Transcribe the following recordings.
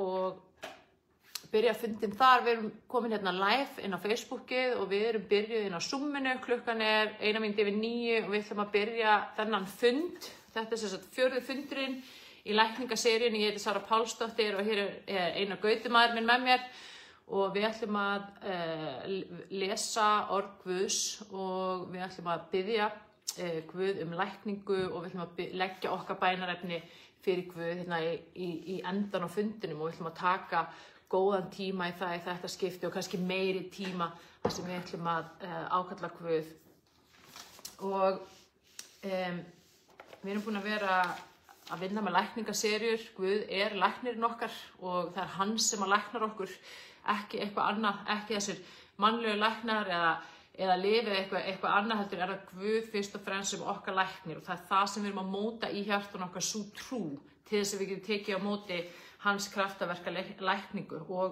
og byrja fundin þar. Við erum komin hérna live inn á Facebookið og við erum byrjuð inn á Zoominu. Klukkan 8:01 og við ætlum að byrja þennan fund. Þetta sem sagt 4. fundurinn í lækningaseríunni. Ég heiti Sara Pálsdóttir og hér er Einar Gautumaður minn með mér og við ætlum að lesa orð Guðs og við ætlum að biðja Guð lækningu og við ætlum að leggja okkar bænarefni fyrir Guð hérna í endan á fundinum og við ætlum að taka góðan tíma í þetta skipti og kannski meiri tíma þar sem við ætlum að ákalla Guð. Og við erum búin að vera að vinna með lækningaseríur. Guð er læknirinn okkar og það er hann sem að læknar okkur, ekki eitthvað annað, ekki þessir mannlegu læknar eða lifið eitthvað annað heldur er að Guð fyrst og fremst sem okkar læknir og það er það sem við erum að móta í hjartun okkar sú trú til þess að við getum tekið á móti hans kraftaverka lækningu og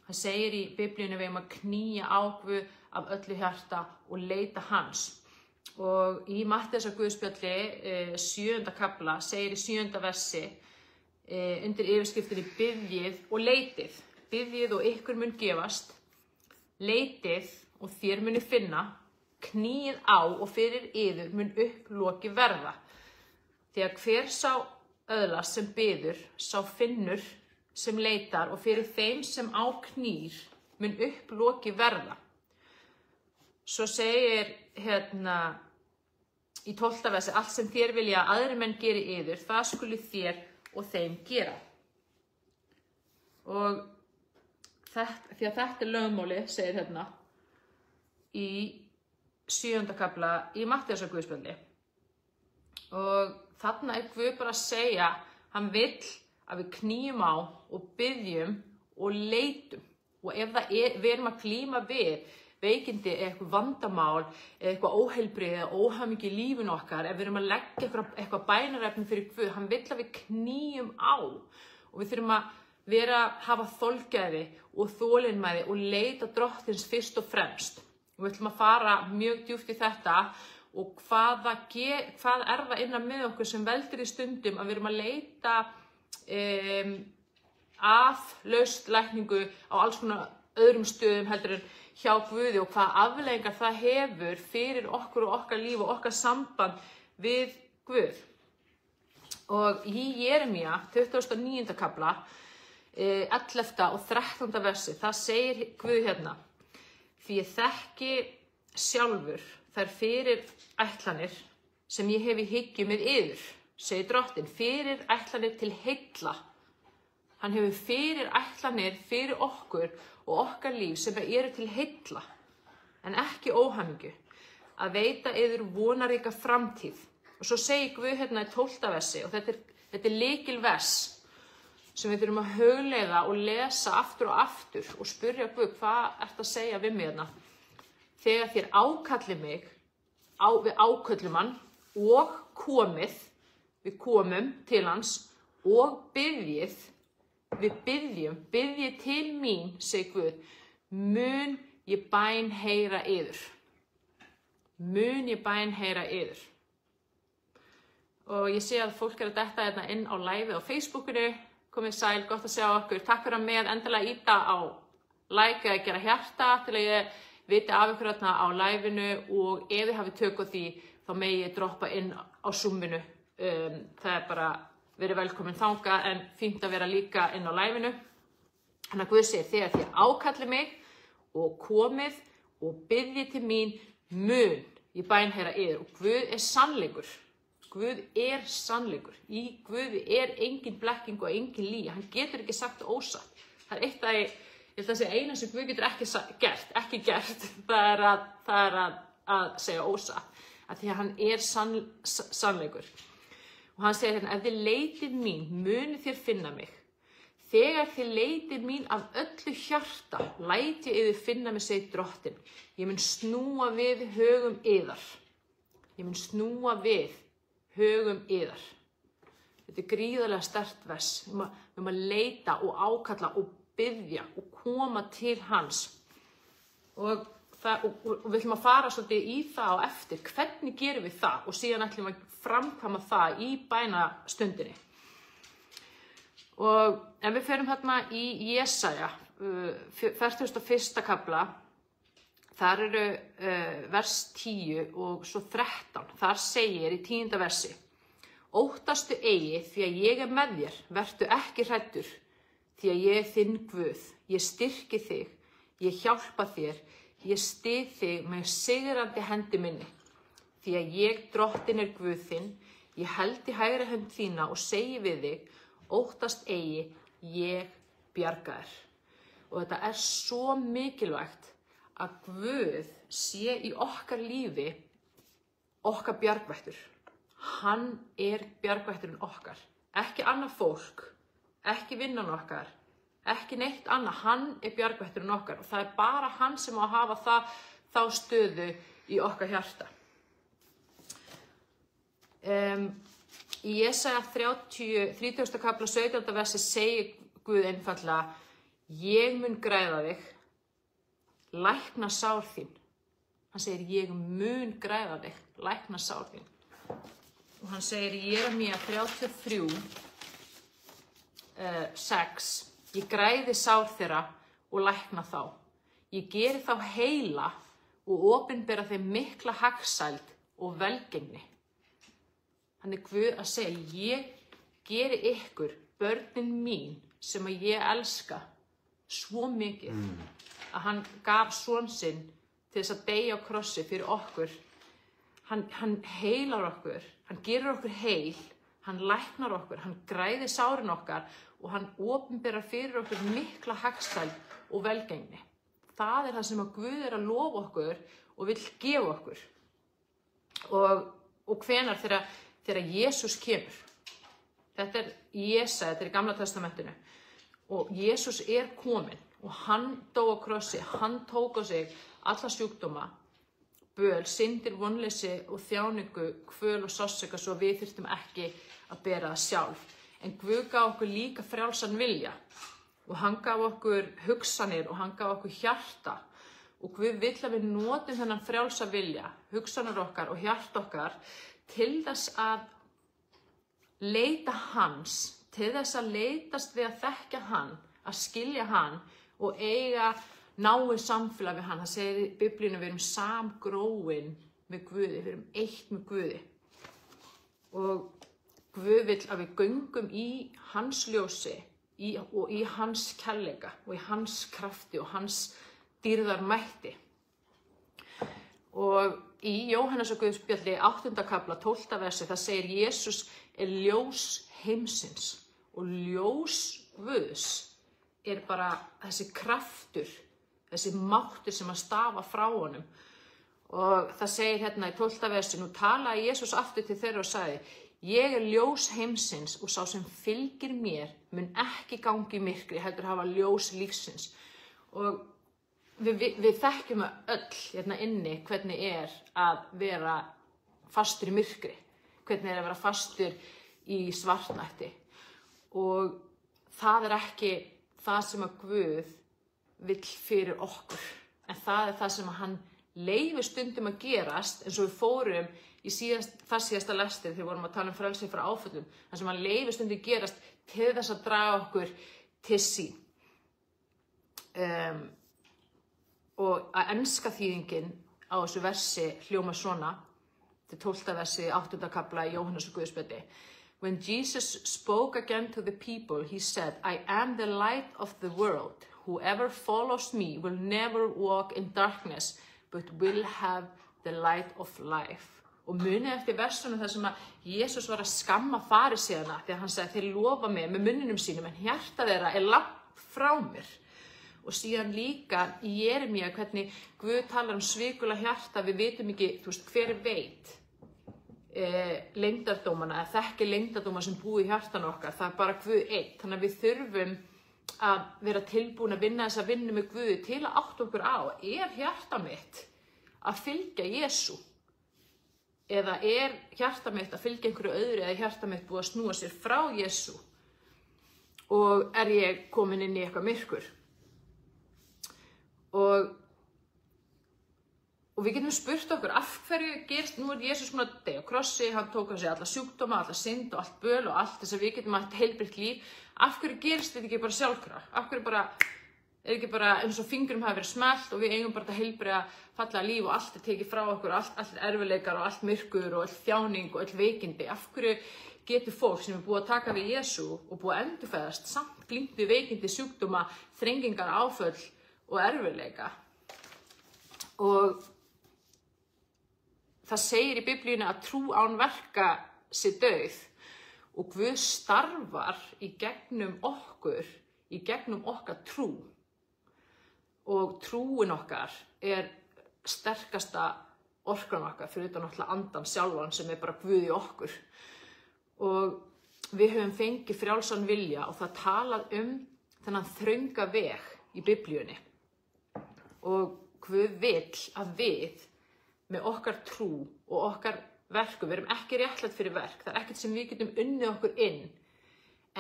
það segir í Biblíunni við að knýja á Guð af öllu hjarta og leita hans. Og í Mattheusar Guðspjalli 7. kafla segir í 7. versi undir yfirskriftinni biðjið og leitið. Biðjið og ykkur mun gefast, leitið og þér muni finna, knýið á og fyrir yður mun upploki verða. Því að hver sá öðlast sem biður, sá finnur sem leitar og fyrir þeim sem á knýr mun upploki verða. Svo segir í 12. versi, allt sem þér vilja að aðrir menn geri yður, það skuli þér og þeim gera. Og því að þetta er lögmáli, segir hérna í 7. kafla í Mattheusar Guðspjalli. Og þarna er Guð bara að segja, hann vill að við knýjum á og biðjum og leitum. Og ef við erum að glíma við veikindi eða eitthvað vandamál eða eitthvað óheilbrigði eða óhamingju í lífinu okkar, ef við erum að leggja eitthvað bænarefni fyrir Guð, hann vill að við knýjum á og við þurfum að hafa þolgæði og þolinmæði og leita Drottins fyrst og fremst. Og við ætlum að fara mjög djúpt í þetta og hvað er það innan með okkur sem veldur í stundum að við erum að leita laust lækningu á alls konar öðrum stöðum heldur en hjá Guði og hvað afleiðingar það hefur fyrir okkur og okkar líf og okkar samband við Guð. Og í Jeremía 29. kafla 11. og 13. versi, það segir Guð hérna, því ég þekki sjálfur þær fyrir ætlanir sem ég hef í hyggju með yður, segir Drottinn, fyrir ætlanir til heilla. Hann hefur fyrir ætlanir fyrir okkur og okkar líf sem eru til heilla, en ekki óhamingju, að veita yður vonaríka framtíð. Og svo segir Guð hérna í 12. versi, og þetta er lykilvers, sem við þurfum að hugleiða og lesa aftur og spyrja Guð, hvað ertu að segja við mig hérna? Þegar þér ákallið mig, við áköllum hann og við komum til hans og biðjið, við biðjið til mín, segir Guð, mun ég bæn heyra yður. Mun ég bæn heyra yður. Og ég sé að fólk er að detta hérna inn á live á Facebookinu. Komið sæl, gott að sjá okkur. Takk fyrir að með endilega íta á like eða gera hjarta til að ég viti af ykkur hérna á liveinu og ef þið hafið tök á því þá megi ég droppa inn á Zoominu. Það er bara verið velkomin þangað en fínt að vera líka inn á liveinu. Þannig að Guð segir þegar þér ákallið mig og komið og biðjið til mín mun ég bæn heyra yður og Guð er sannleikur. Guð er sannleikur. Í Guði er engin blekking og engin lygi. Hann getur ekki sagt ósatt. Það er eitt ég held að segja eina sem Guð getur ekki gert, það er að segja ósatt. Af því að hann er sannleikur. Og hann segir hérna, ef þið leitið mín, munið þér finna mig. Þegar þið leitið mín af öllu hjarta, læt ég yður finna mig, segir Drottinn. Ég mun snúa við högum yðar. Ég mun snúa við högum yðar. Þetta er gríðarlega sterkt vers. Við erum að leita og ákalla og biðja og koma til hans. Og við ætlum að fara svolítið í það á eftir. Hvernig gerum við það? Og síðan ætlum við að framkvæma það í bænastundinni. Og ef við ferum hérna í Jesaja, 41. kafla, þar eru vers 10 og svo 13. Þar segir í 10. versi: Óttastu eigi, því að ég er með þér, vertu ekki hræddur, því að ég er þinn Guð, ég styrki þig, ég hjálpa þér, ég styð þig með sigrandi hendi minni. Því að ég, Drottinn, er Guð þinn, ég held í hægri hönd þína og segi við þig, óttast eigi, ég bjarga þér. Og þetta er svo mikilvægt að Guð sé í okkar lífi okkar bjargvættur. Hann er bjargvætturinn okkar. Ekki annað fólk, ekki vinnan okkar, ekki neitt annað. Hann er bjargvætturinn okkar og það er bara hann sem á að hafa þá stöðu í okkar hjarta. Í Jesaja 30. kafla 17. versi segir Guð einfaldlega: Ég mun græða þig, lækna sár þín. Hann segir: ég mun græða þig, lækna sár þín. Og hann segir í Jeremía 33, 6: Ég græði sár þeirra og lækna þá. Ég geri þá heila og opinbera þeim mikla hagsæld og velgengni. Hann er Guð að segja: ég geri ykkur, börnin mín sem að ég elska svo mikið, að hann gaf son sinn til þess að deyja á krossi fyrir okkur. Hann heilar okkur, hann gerir okkur heil, hann læknar okkur, hann græðir sárin okkar og hann opinberar fyrir okkur mikla hagsæld og velgengni. Það er það sem að Guð er að lofa okkur og vill gefa okkur. Og hvenær þegar Jesús kemur. Þetta er Jesaja, þetta er í Gamla testamentinu. Og Jesús er kominn og hann dó á krossi, hann tók á sig alla sjúkdóma, böl, syndir, vonleysi og þjáningu, kvöl og sársauka svo við þyrftum ekki að bera það sjálf. En Guð gaf okkur líka frjálsan vilja og hann gaf okkur hugsanir og hann gaf okkur hjarta. Og Guð vill að við notum þennan frjálsa vilja, hugsanir okkar og hjarta okkar til þess að leita hans, til þess að leitast við að þekkja hann, að skilja hann og eiga náið samfélag við hann. Það segir í Biblíunni: við erum samgróin með Guði, við erum eitt með Guði. Og Guð vill að við göngum í hans ljósi og í hans kærleika og í hans krafti og hans dýrðarmætti. Og í Jóhannesar Guðspjalli 8. kafla 12. versi það segir: Jesús er ljós heimsins. Og ljós Guðs er bara þessi kraftur, þessi máttur sem að stafa frá honum. Og það segir hérna í 12. versi: nú talaði Jesús aftur til þeirra og sagði: ég er ljós heimsins og sá sem fylgir mér mun ekki gangi í myrkri, heldur hafa ljós lífsins. Og við þekkjum öll hérna inni hvernig er að vera fastur í myrkri, hvernig er að vera fastur í svartnætti. Og það er ekki það sem að Guð vill fyrir okkur, en það er það sem að hann leyfir stundum að gerast, eins og við fórum í síðasta lestir þegar við vorum að tala um frelsi frá áföllum, það sem hann leyfir stundum gerast til þess að draga okkur til sín. Og að enska þýðingin á þessu versi hljóma svona, til 12. versi 8. kafla í Jóhannesar Guðspjalli: when Jesus spoke again to the people, he said, I am the light of the world. Whoever follows me will never walk in darkness, but will have the light of life. Og munið eftir versunum þar sem að Jesús var að skamma fariseiana þegar hann sagði: þeir lofa mig með munninum sínum en hjarta þeirra er langt frá mér. Og síðan líka í Jeremía hvernig Guð talar svikula hjarta, við vitum ekki, hver veit leyndardómana eða þekki leyndardóma sem búi í hjartan okkar, það er bara Guð einn. Þannig að við þurfum að vera tilbúin að vinna þessa vinnu með Guði til að átta okkur á: er hjarta mitt að fylgja Jesú? Eða er hjarta mitt að fylgja einhverju öðru, eða hjarta mitt búið að snúa sér frá Jesú? Og er ég komin inn í eitthvað myrkur? Og Og við getum spurt okkur, af hverju gerst, nú Jesús búinn að deyja á krossi, hann tók á sig alla sjúkdóma, alla synd og allt böl og allt þess að við getum haft heilbrigt líf. Af hverju gerst þetta ekki bara sjálfkrafa? Af hverju er ekki bara eins og fingrum hafi verið smellt og við eigum bara þetta heilbriga fallega líf og allt tekið frá okkur, allt erfiðleikar og allt myrkur og öll þjáning og öll veikindi. Af hverju getur fólk sem búið að taka við Jesú og búið að endurfæðast samt glímt við veikindi, sjúkdóma, þrengingar, áföll og erfiðleika? Og það segir í Biblíunni að trú án verka sé dauð og Guð starfar í gegnum okkar trú. Og trúin okkar er sterkasta orkan okkar fyrir utan náttúrulega andan sjálfan sem er bara Guð í okkur. Og við höfum fengið frjálsan vilja og það talað þennan þrönga veg í Biblíunni. Og Guð vill að við með okkar trú og okkar verkum, við erum ekki réttlætt fyrir verk, það er ekkert sem við getum unnið okkur inn,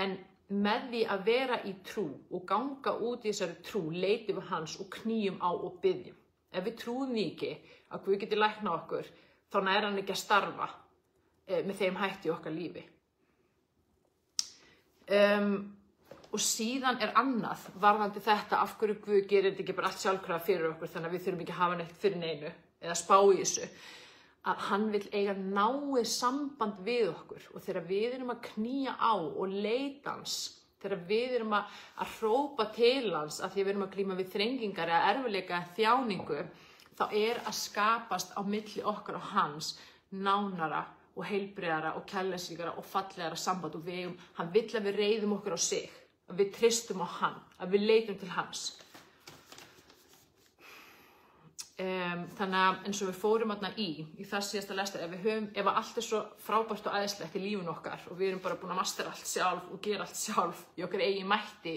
en með því að vera í trú og ganga út í þessari trú, leitum við hans og knýjum á og biðjum. Ef við trúum ekki að Guð geti læknað okkur, þá nær hann ekki að starfa með þeim hætti í okkar lífi. Og síðan er annað varðandi þetta, af hverju Guð gerir þetta ekki bara allt sjálfkrafa fyrir okkur, þannig að við þurfum ekki að hafa neitt fyrir neinu eða spá í þessu, að hann vill eiga náið samband við okkur og þegar við erum að knýja á og leita hans, þegar við erum að hrópa til hans af því að við erum að glíma við þrengingar eða erfiðleika eða þjáningu, þá er að skapast á milli okkar og hans nánara og heilbrigðara og kærleiksríkara og fallegara samband og hann vill að við reiðum okkur á sig, að við treystum á hann, að við leitum til hans. Þannig að eins og við fórum þarna í það síðasta lestur, ef allt er svo frábært og æðislegt í lífinu okkar og við erum bara búin að mastera allt sjálf og gera allt sjálf í okkar eigin mætti,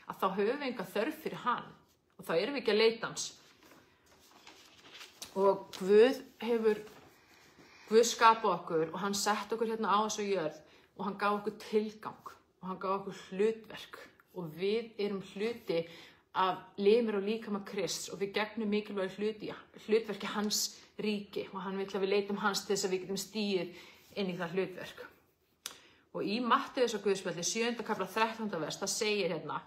að þá höfum við enga þörf fyrir hann og þá erum við ekki að leita hans. Og Guð skapað okkur og hann sett okkur hérna á þessu jörð og hann gaf okkur tilgang og hann gaf okkur hlutverk og við erum hluti af limir og líkama Krists og við gegnum mikilvæg hlutverki hans ríki og hann vill að við leitum hans til þess að við getum stigið inn í það hlutverk. Og í Matteusar guðspjalli 7. kafla 13. vers, það segir hérna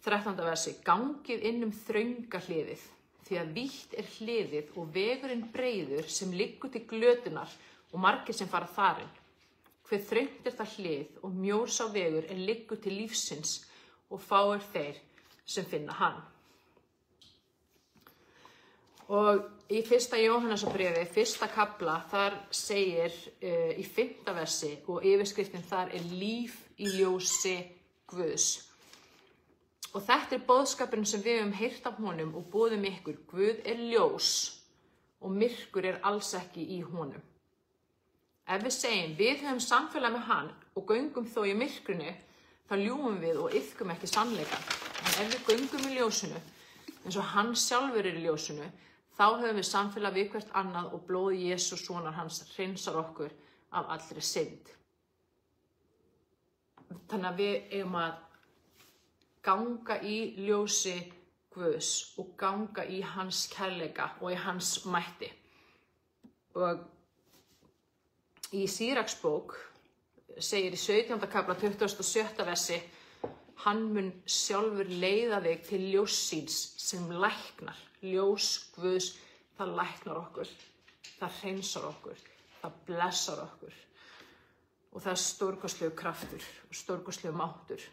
13. versi, gangið inn þrönga hliðið, því að vítt er hliðið og vegurinn breiður sem liggur til glötunar og margir sem fara þarinn. Hve þröngt er það hlið og mjór sá vegur er liggur til lífsins og fáir þeir sem finna hann. Og í 1. Jóhannesarbréfi, 1. kafla, þar segir í 5. versi og yfirskriftin þar er líf í ljósi Guðs. Og þetta er boðskapurinn sem við höfum heyrt af honum og boðum ykkur. Guð er ljós og myrkur er alls ekki í honum. Ef við segjum við höfum samfélag með hann og göngum þó í myrkrinu, þá ljúgum við og iðkum ekki sannleikann. En ef við göngum í ljósinu, eins og hann sjálfur er í ljósinu, þá höfum við samfélag við hvert annað og blóð Jesú sonar hans hreinsar okkur af allri synd. Þannig að við eigum að ganga í ljósi Guðs og ganga í hans kærleika og í hans mætti. Og í Sýraksbók segir í 17. kafla 27. versi, hann mun sjálfur leiða þig til ljós síns sem læknar. Ljós Guðs, það læknar okkur, það hreinsar okkur, það blessar okkur. Og það er stórkostlegur kraftur og stórkostlegur máttur.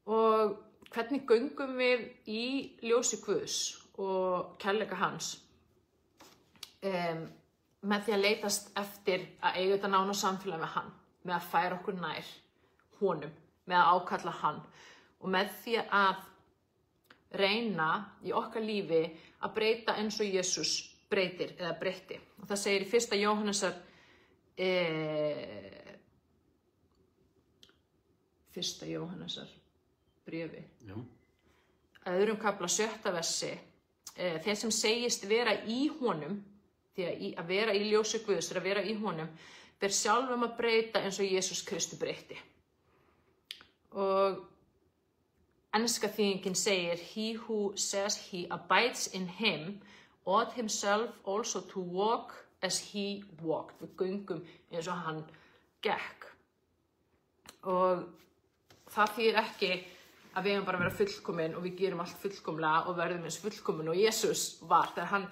Og hvernig göngum við í ljósi Guðs og kærleika hans? Með því að leitast eftir að eiga þetta nána samfélag með hann, með að færa okkur nær honum, með að ákalla hann og með því að reyna í okkar lífi að breyta eins og Jesús breytir eða breytti. Og það segir í 1. Jóhannesar 1. Jóhannesar bréfi. Já. Öðrum kafla 7. versi, þeir sem segist vera í honum, því að vera í ljósi Guðs er að vera í honum, ber sjálfum að breyta eins og Jesús Kristur breytti. Og enska þýðingin segir, he who says he abides in him ought himself also to walk as he walked. Við göngum eins og hann gekk. Og það þýðir ekki að við eigum bara að vera fullkomin og við gerum allt fullkomlega og verðum eins fullkomin og Jesús var þegar hann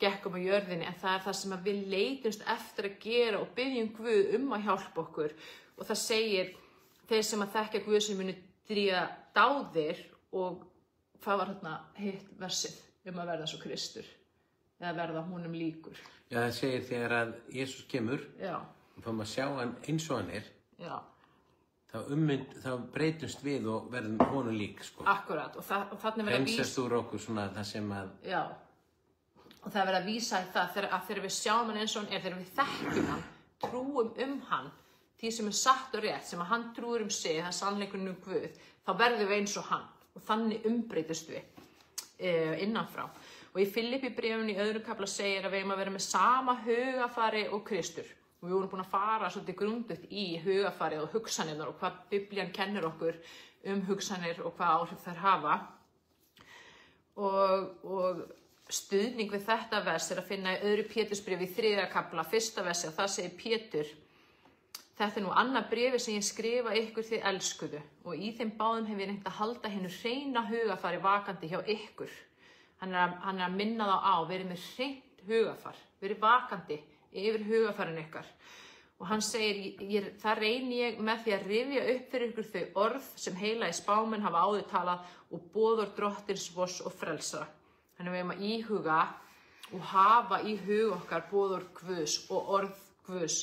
gekk á jörðinni, en það það sem við leitumst eftir að gera og byggjum Guð að hjálpa okkur. Og það segir, þeir sem að þekkja Guð sem munu drífa dáðir, og hvað var þarna hitt versið að verða svo Kristur, eða verða honum líkur. Já, það segir þegar að Jesús kemur, og fáum að sjá hann eins og hann þá breytumst við og verðum honum lík, sko. Akkurat, og þarna verða Hreinsast úr okkur svona það sem að... Já, og það verða að vísa í það, þegar við sjáum hann eins og hann þegar við þekkjum hann, trúum hann, því sem satt og rétt, sem að hann trúir sig, það sannleikurinn Guð, þá verðum við eins og hann, og þannig umbreytist við innanfrá. Og í Filippíbréfinu í 2. kafla segir að við eigum að vera með sama hugafari og Kristur. Og við vorum búin að fara svolítið grundugt í hugafarið og hugsanirnar og hvað Biblían kennir okkur hugsanir og hvað áhrif þær hafa. Og stuðning við þetta vers að finna í 2. Pétursbréfi í 3. kafla, 1. versi, og það segir Pétur: Þetta nú annað bréfi sem ég skrifa ykkur þið elskuðu, og í þeim báðum hef ég reynt að halda hinu hreina hugafari vakandi hjá ykkur. Hann er að minna þá á, verið með hreint hugafar, verið vakandi yfir hugafarin ykkar. Og hann segir, það reyni ég með því að rifja upp fyrir ykkur þau orð sem heilagir spámenn hafa áður talað og boðorð drottins vors og frelsara. Þannig við eigum að íhuga og hafa í hug okkar boðorð Guðs og orð Guðs.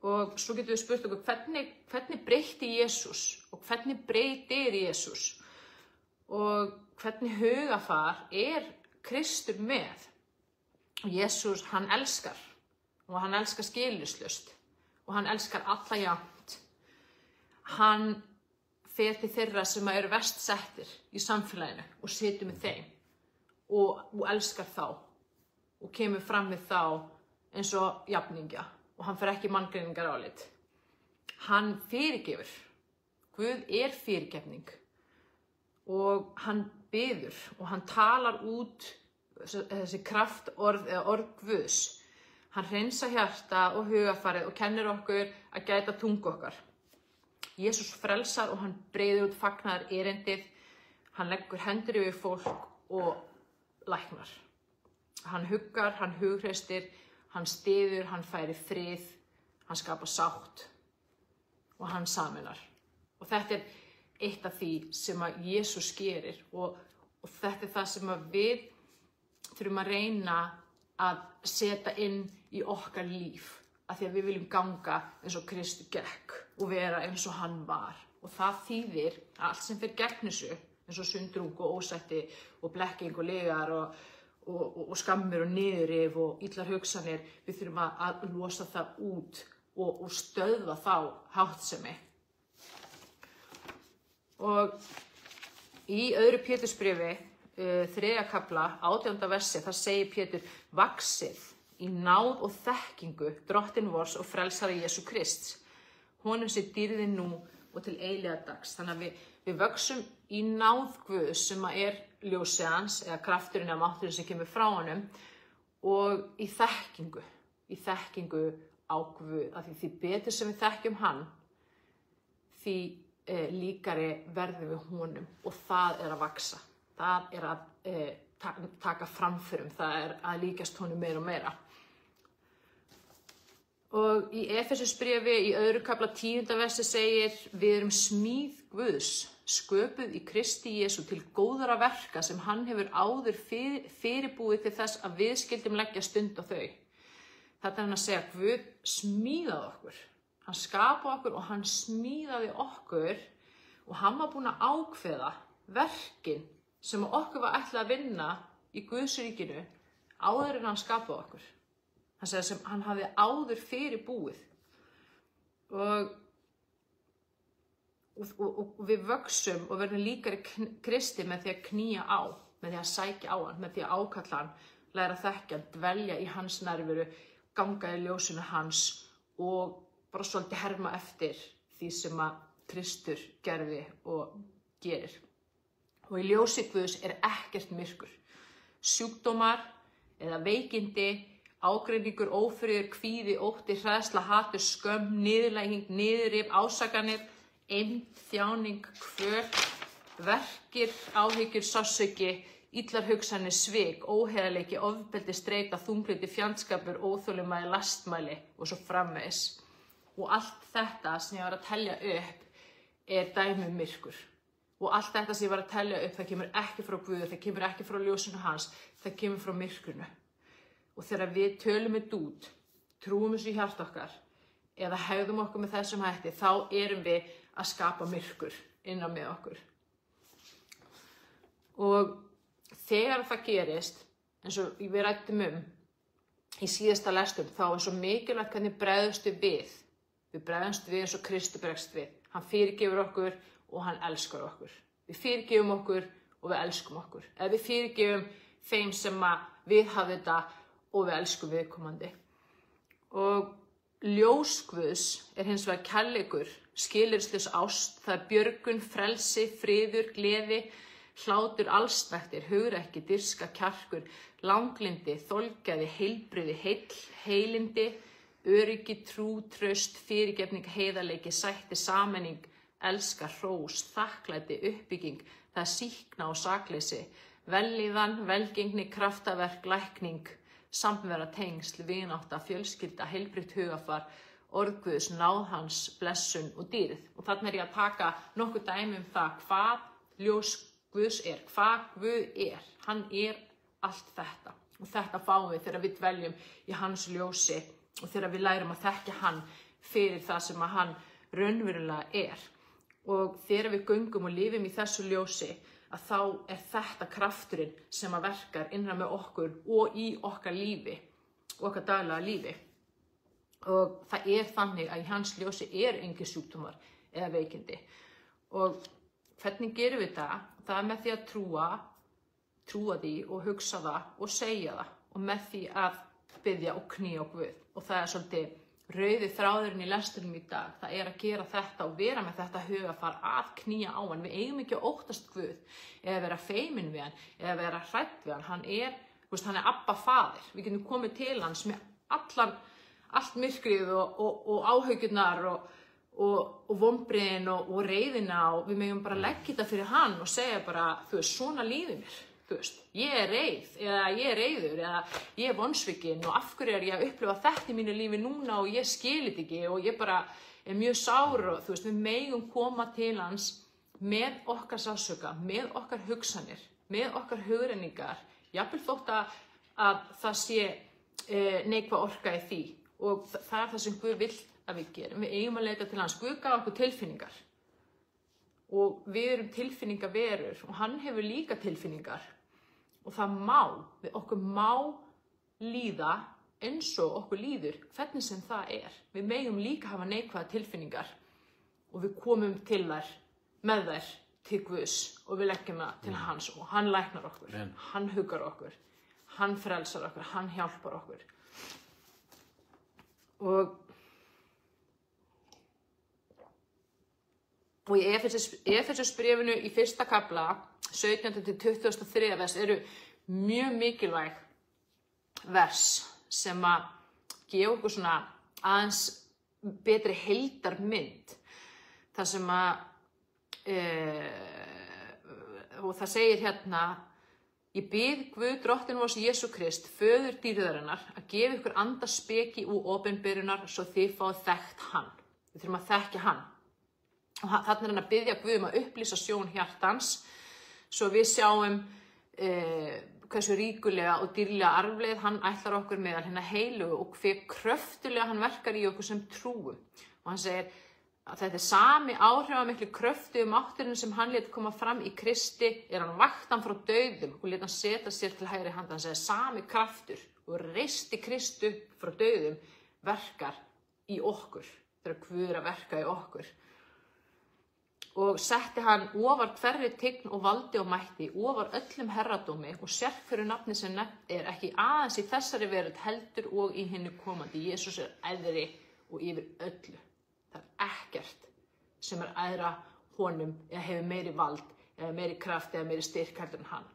Og svo getum við spurt okkur, hvernig breytti Jesús og hvernig breytir Jesús? Og hvernig hugafar Kristur með? Og Jesús, hann elskar, og hann elskar skilyrðislaust, og hann elskar alla jafnt. Hann fer til þeirra sem eru verst settir í samfélaginu og situr með þeim og elskar þá og kemur fram með þá eins og jafningja, og hann fer ekki manngreiningarálit. Hann fyrirgefur. Guð fyrirgefning. Og hann biður og hann talar út þessi kraftorð eða orð Guðs. Hann hreinsar hjarta og hugafarið og kennir okkur að gæta tungu okkar. Jesús frelsar og hann breiðir út fagnaðar erindið. Hann leggur hendur yfir fólk og læknar. Hann huggar, hann hugreistir, hann styður, hann færir frið, hann skapar sátt og hann sameinar. Og þetta eitt af því sem að Jesús gerir, og þetta það sem að við þurfum að reyna að setja inn í okkar líf, af því að við viljum ganga eins og Kristur gekk og vera eins og hann var. Og það þýðir að allt sem fer gegn þessu, eins og sundrung og ósætti og blekking og lygar og skammir og niðurrif og illar hugsanir, við þurfum að losa það út og stöðva þá háttsemi. Og í 2. Pétursbréfi, 3. kafla, 18. versi, þar segir Pétur: Vaxið í náð og þekkingu drottin vors og frelsara Jesú Krists. Honum sé dýrðin nú og til eilíðardags. Þannig að við vöxum í náð Guðs sem ljósið hans, eða krafturinn eða mátturinn sem kemur frá honum, og í þekkingu á Guð. Af því betur sem við þekkjum hann, því líkari verðum við honum, og það að vaxa. Það að taka framförum, það að líkast honum meira og meira. Og í Efesusbréfi í 2. kafla 10. versi segir: Við erum smíð Guðs, sköpuð í Kristi Jesú til góðra verka sem hann hefur áður fyrirbúið til þess að við skildum leggja stund á þau. Þetta hann að segja: Guð smíðaði okkur. Hann skapaði okkur og hann smíðaði okkur, og hann var búinn að ákveða verkin sem okkur var ætlað að vinna í Guðs ríkinu áður en hann skapaði okkur. Hann segir sem hann hafði áður fyrirbúið. Og við vöxum og verðum líkari Kristi með því að knýja á, með því að sækja á hann, með því að ákalla hann, læra að þekkja, dvelja í hans nærveru, ganga í ljósinu hans og bara svolítið herma eftir því sem að Kristur gerði og gerir. Og í ljósi Guðs ekkert myrkur. Sjúkdómar, eða veikindi, ágreiningur, ófriður, kvíði, ótti, hræðsla, hatur, skömm, niðurlæging, niðurrif, ásakanir, eymd, þjáning, kvöl, verkir, áhyggjur, sársauki, illar hugsanir, svik, óheiðarleiki, ofbeldi, streita, þunglyndi, fjandskapur, óþolinmæði, lastmæli og svo framvegis. Og allt þetta sem ég var að telja upp er dæmi um myrkur. Og allt þetta sem ég var að telja upp, það kemur ekki frá Guði, það kemur ekki frá ljósinu hans, það kemur frá myrkrinu. Og þegar við tölum þetta út, trúum þessu í hjarta okkar, eða hegðum okkur með þessum hætti, þá erum við að skapa myrkur innan með okkur. Og þegar það gerist, eins og við ræddum í síðasta lestum, þá er svo mikilvægt hvernig bregðumst við. Við bregðumst við eins og Kristur bregst við. Hann fyrirgefur okkur og hann elskar okkur. Við fyrirgefum okkur og við elskum okkur. Eða við fyrirgefum þeim sem við hafum þetta og við elskum viðkomandi. Og ljós Guðs er hins vegar kærleikur, skilyrðislaus ást, það er björgun, frelsi, friður, gleði, hlátur, allsnægtir, hugrekki, dirfska, kjarkur, langlindi, þolgæði, heilbrigði, heilindi, öryggi, trú, traust, fyrirgefning, heiðarleiki, sætti, sameining, elska, hrós, þakklæti, uppbygging, það er sýkna og sakleysi, vellíðan, velgengni, kraftaverk, lækning, samvera, tengsl, vinátta, fjölskylda, heilbrigt hugafar, orð Guðs, náð hans, blessun og dýrð. Og þarna er ég að taka nokkuð dæmi um það hvað ljós Guðs er, hvað Guð er. Hann er allt þetta. Og þetta fáum við þegar við dveljum í hans ljósi og þegar við lærum að þekkja hann fyrir það sem hann raunverulega er. Og þegar við göngum og lifum í þessu ljósi, að þá er þetta krafturinn sem að verkar innra með okkur og í okkar lífi, okkar daglega lífi. Og það er þannig að í hans ljósi er engin sjúkdómar eða veikindi. Og hvernig gerum við það? Það er með því að trúa því og hugsa það og segja það og með því að biðja og knýja á Guð. Og það er svolítið rauði þráðurinn í lestrinum í dag, það er að gera þetta og vera með þetta hugafar að knýja á hann. Við eigum ekki að óttast Guð eða vera feimin við hann eða vera hrædd við hann. Hann er Abba faðir. Við getum komið til hans með allt myrkrið og áhyggjurnar og vonbrigðin og reiðina og við megum bara leggja þetta fyrir hann og segja bara, svona líður mér. Ég er reið eða ég er reiður eða ég er vonsvikinn og af hverju er ég að upplifa þetta í mínu lífi núna og ég skil þetta ekki og ég bara er mjög sár og við megum koma til hans með okkar sársauka, með okkar hugsanir, með okkar hugrenningar, jafnvel þótt að það sé neikvæð orka í því og það er það sem Guð vill að við gerum. Við eigum að leita til hans. Guð gaf okkur tilfinningar og við erum tilfinningaverur og hann hefur líka tilfinningar. Og okkur má líða eins og okkur líður, hvernig sem það er. Við megum líka hafa neikvæða tilfinningar og við komum til með þær til Guðs og við leggjum það til hans og hann læknar okkur, hann huggar okkur, hann frelsar okkur, hann hjálpar okkur. Og í Efesusbréfinu í 1. kafla, 17-23 vers, eru mjög mikilvæg vers sem að gefa okkur svona aðeins betri heildarmynd. Það sem og það segir hérna, ég bið Guð drottinn vors Jesú Krist, föður dýrðarinnar, að gefa ykkur andaspeki og opinberunar svo þið fáið þekkt hann. Við þurfum að þekkja hann. Og þarna er hann að biðja Guð að upplýsa sjón hjartans svo við sjáum hversu ríkulega og dýrlega arfleið hann ætlar okkur meðal hinna heilugu og hve kröftulega hann verkar í okkur sem trúum. Og hann segir að þetta er sami áhrifamikli kröftugu mátturinn sem hann lét koma fram í Kristi, er hann vaktan frá dauðum og lét hann setja sér til hægri handa. Hann segir sami kraftur og reisti Kristu frá dauðum verkar í okkur þegar Guð er að verka í okkur. Og setti hann ofar hverri tign og valdi og mætti, ofar öllum herradómi og sérhverju nafni sem nefnt er, ekki aðeins í þessari veröld heldur og í hinni komandi. Jesús er æðri og yfir öllu. Það er ekkert sem er æðra honum eða hefur meiri vald, eða meiri kraft, eða meiri styrk heldur en hann.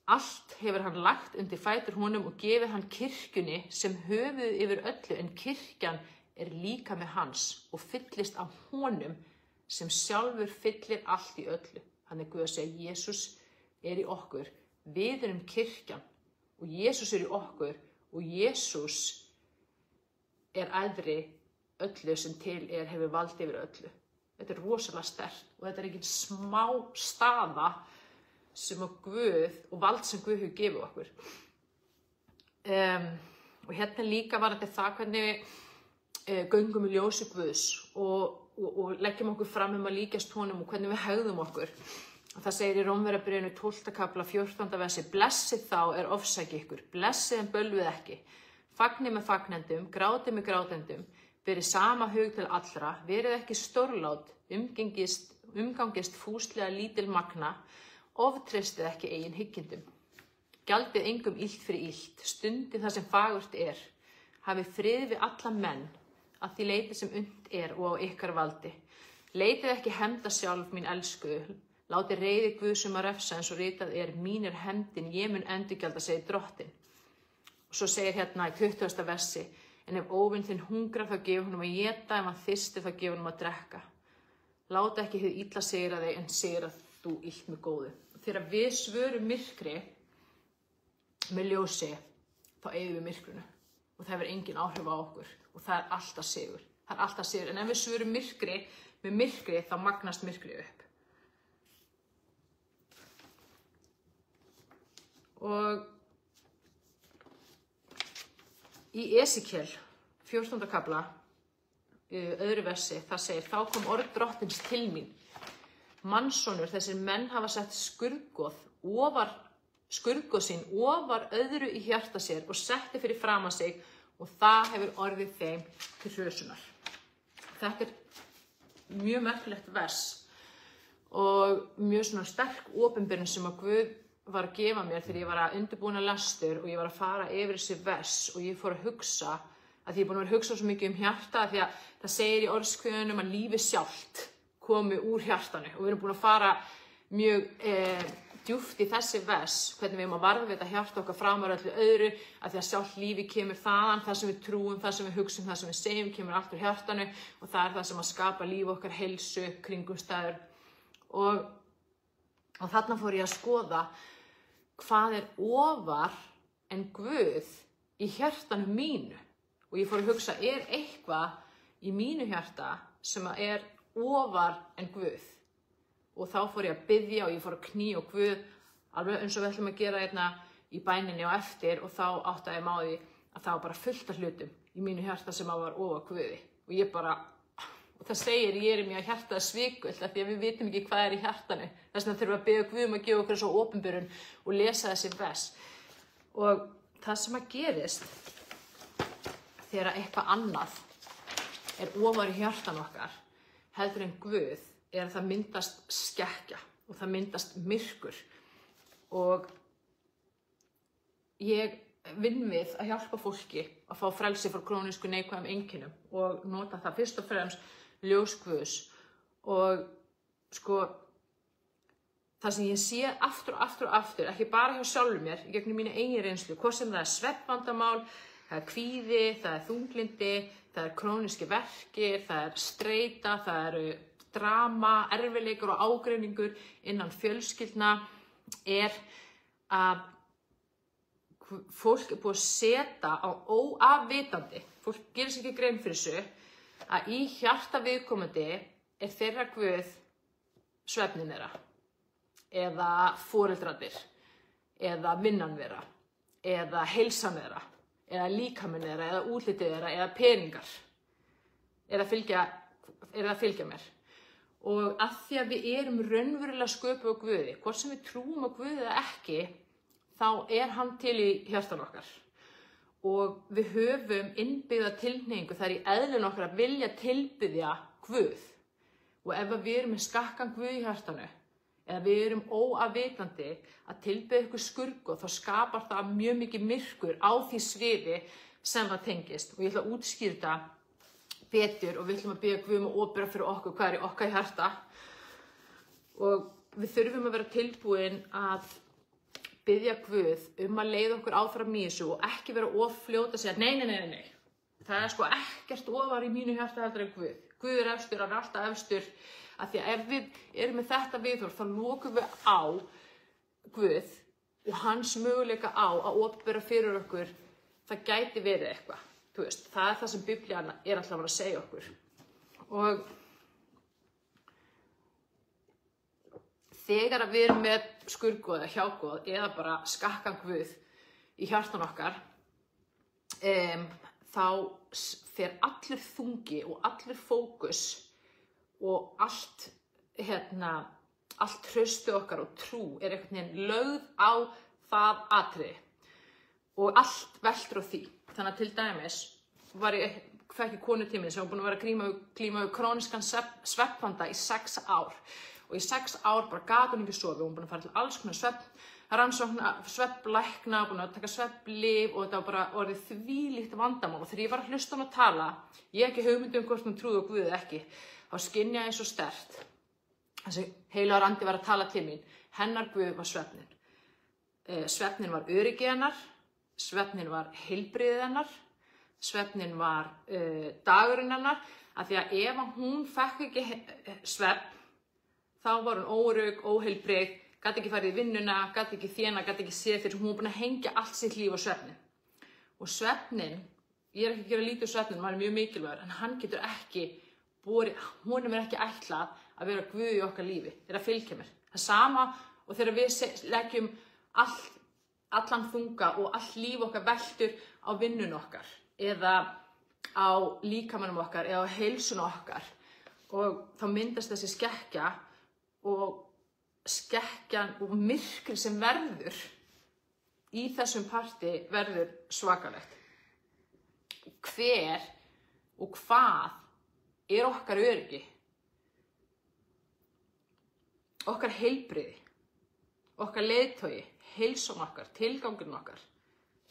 Allt hefur hann lagt undir fætur honum og gefið hann kirkjunni sem höfuð yfir öllu, en kirkjan líka með hans og fyllist af honum sem sjálfur fyllir allt í öllu. Þannig Guð að segja, Jesús í okkur, við erum kirkjan og Jesús í okkur og Jesús æðri öllu sem til hefur vald yfir öllu. Þetta rosalega sterkt og þetta ekki smá staða sem að Guð og vald sem Guð hefur gefið okkur. Og hérna líka var þetta það hvernig við göngum í ljósi Guðs og leggjum okkur fram að líkjast honum og hvernig við hegðum okkur. Og það segir í Rómverjabréfinu 12. kafla 14. versi, blessið þá ofsæki ykkur, blessið en bölvið ekki, fagnið með fagnendum, grátið með grátendum, verið sama hug til allra, verið ekki stórlát, umgangist fúslega lítil magna, oftreystið ekki eigin hyggindum. Gjaldið engum illt fyrir illt, stundið það sem fagurt hafið frið við alla menn, að því leiti sem und og á ykkar valdi. Leitið ekki hefnda sjálf, mín elskuðu, látið reiði Guðs að refsa eins og ritað mín hefndin, ég mun endurgjalda, segir drottinn. Og svo segir hérna í 20. versi, en ef óvinn þinn hungrar þá gefur honum að éta, ef hann þyrstir þá gefur honum að drekka. Láta ekki hið illa sigra þig, en sigra þú illt með góðu. Þegar við svörum myrkri með ljósi, þá eigum við myrkrinu. Og það hefur engin áhrif á okkur. Og það alltaf sigur. Það alltaf sigur. En ef við svörum myrkri með myrkri, þá magnast myrkri upp. Og í Esekiel 14. kafla öðru versi, það segir, þá kom orð drottins til mín, mannssonur, þessir menn hafa sett skurðgoð sín ofar öðru í hjarta sér og setti fyrir framan sig og það hefur orðið þeim til hrösunar. Þetta mjög merkilegt vers og mjög svona sterk opinberun sem að Guð var að gefa mér þegar ég var að undirbúna lestur og ég var að fara yfir þessi vers og ég fór að hugsa, að því ég er búin að vera að hugsa svo mikið hjarta, því að það segir í orðskviðunum að lífið sjálft komi úr hjartanu og við erum búin að fara mjög djúpt í þessi vers, hvernig við erum að varðveita hjarta okkar framar öllu öðru, að því að sjálft lífi kemur þaðan, það sem við trúum, það sem við hugsum, það sem við segjum, kemur allt úr hjartanu og það það sem að skapa líf okkar, heilsu, kringumstæður og þarna fór ég að skoða hvað ofar en Guð í hjartanu mínu og ég fór að hugsa, eitthvað í mínu hjarta sem ofar en Guð og þá fór ég að biðja og ég fór að knýja á Guð alveg eins og við ætlum að gera hérna í bæninni á eftir og þá áttaði ég mig á því að það var bara fullt af hlutum í mínu hjarta sem var ofar Guði og ég bara, og það segir ég í mér hjartað svikvöld af því að við vitum ekki hvað í hjartanu, þess vegna þurfum við að biðja Guð að gefa okkur svo opinberun og lesa þessi vers og það sem að gerist þegar eitthvað annað ofar í hjartan okkar heldur en Guð að það myndast skekkja og það myndast myrkur og ég vinn við að hjálpa fólki að fá frelsi frá krónísku neikvæðum einkennum og nota það fyrst og fremst ljós Guðs og sko það sem ég sé aftur og aftur, ekki bara hjá sjálfum mér í gegnum mína eigin reynslu, hvort sem það svefnvandamál, það kvíði, það þunglindi, það króníski verkir, það streita, það drama, erfiðleikar og ágreiningur innan fjölskyldna að fólk búið að setja á óafvitandi, fólk gerir sér ekki grein fyrir þessu, að í hjarta viðkomandi þeirra Guð svefnin þeirra, eða foreldrarnir, eða vinnan þeirra, eða heilsan þeirra, eða líkaminn þeirra, eða útlitið þeirra, eða peningar, eða fylgja mér. Og að því að við erum raunverulega sköpuð á Guði, hvort sem við trúum á Guði eða ekki, þá hann til í hjartan okkar. Og við höfum innbyggða tilhneigingu, það í eðlun okkar að vilja tilbiðja Guð. Og ef við erum með skakkan Guð í hjartanu, eða við erum óafvitandi að tilbiðja ykkur skurðgoð, þá skapar það mjög mikið myrkur á því sviði sem það tengist. Og ég ætla að útskýra þetta betur og við ætlum að biðja Guð að opinbera fyrir okkur hvað í okkar hjarta og við þurfum að vera tilbúin að biðja Guð að leiða okkur áfram í þessu og ekki vera of fljót að segja nei. Það sko ekkert ofar í mínu hjarta heldur en Guð. Guð efstur, hann alltaf efstur. Af því að ef við erum með þetta viðhorf, þá lokum við á Guð og hans möguleika á að opinbera fyrir okkur, það gæti verið eitthvað. Þú veist, það það sem Biblían alltaf að segja okkur. Og þegar við erum með skurðgoð eða hjágoð eða bara skakkan Guð í hjartan okkar, þá fer allur þungi og allur fókus og allt traustu okkar og trú einhvern veginn lögð á það atriði og allt veltur á því. Þannig að til dæmis fekk ég konu til mín sem var búin að vera að glíma við krónískan svefnvanda í 6 ár. Og í 6 ár bara gat hún ekki sofið, hún búin að fara til alls konar svefnrannsókna, svefnlækna, búin að taka svefnlyf og þetta var bara orðið þvílíkt vandamál. Og þegar ég var að hlusta hún að tala, ég ekki hugmyndi hvort hún trúði á Guð eða ekki, þá skynjaði ég svo sterkt. Þessi heilagur andi var að tala til mín, hennar Guð var svefnin. Svefnin var öryggi hennar, svefnin var heilbrigði hennar, svefnin var dagurinn hennar, af því að ef hún fekk ekki svefn, þá var hún órugg, óheilbrigð, gat ekki farið í vinnuna, gat ekki þéna, gat ekki séð fyrir hún var búin að hengja allt sitt líf á svefnin. Og svefnin, ég ekki að gera lítið á svefnin, hann mjög mikilvægur, en hann getur ekki honum ekki ætlað að vera Guð í okkar lífi, að fylgja mér. Það sama og þegar við leggjum allan þunga og allt líf okkar veltur á vinnun okkar, eða á líkamanum okkar, eða á heilsun okkar, og þá myndast þessi skekkja og skekkjan og myrkri sem verður í þessum parti verður svakalegt. Hver og hvað okkar öryggi, okkar heilbrigði, okkar leiðtogi, heilsun okkar, tilgangurinn okkar.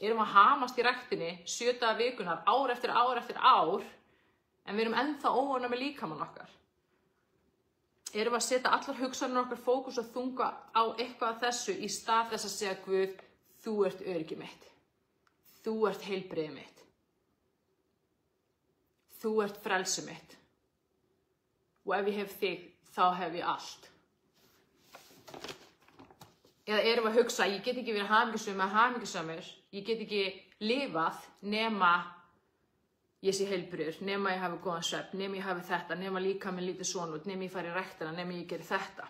Erum að hamast í ræktinni 7 daga vikunar, ár eftir ár eftir ár, en við erum ennþá óánægð með líkamann okkar. Erum við að setja allar hugsanir okkar fókus og þunga á eitthvað af þessu í stað þess að segja Guð, þú ert öryggi mitt, þú ert heilbrigði mitt, þú ert frelsi mitt og ef ég hef þig, þá hef ég allt. Eða erum við að hugsa, ég get ekki verið hamingjusöm eða hamingjusamur, ég get ekki lifað nema ég sé heilbrigður, nema ég hafi góðan svefn, nema ég hafi þetta, nema líka minn lítið svona út, nema ég fari í ræktina, nema ég geri þetta.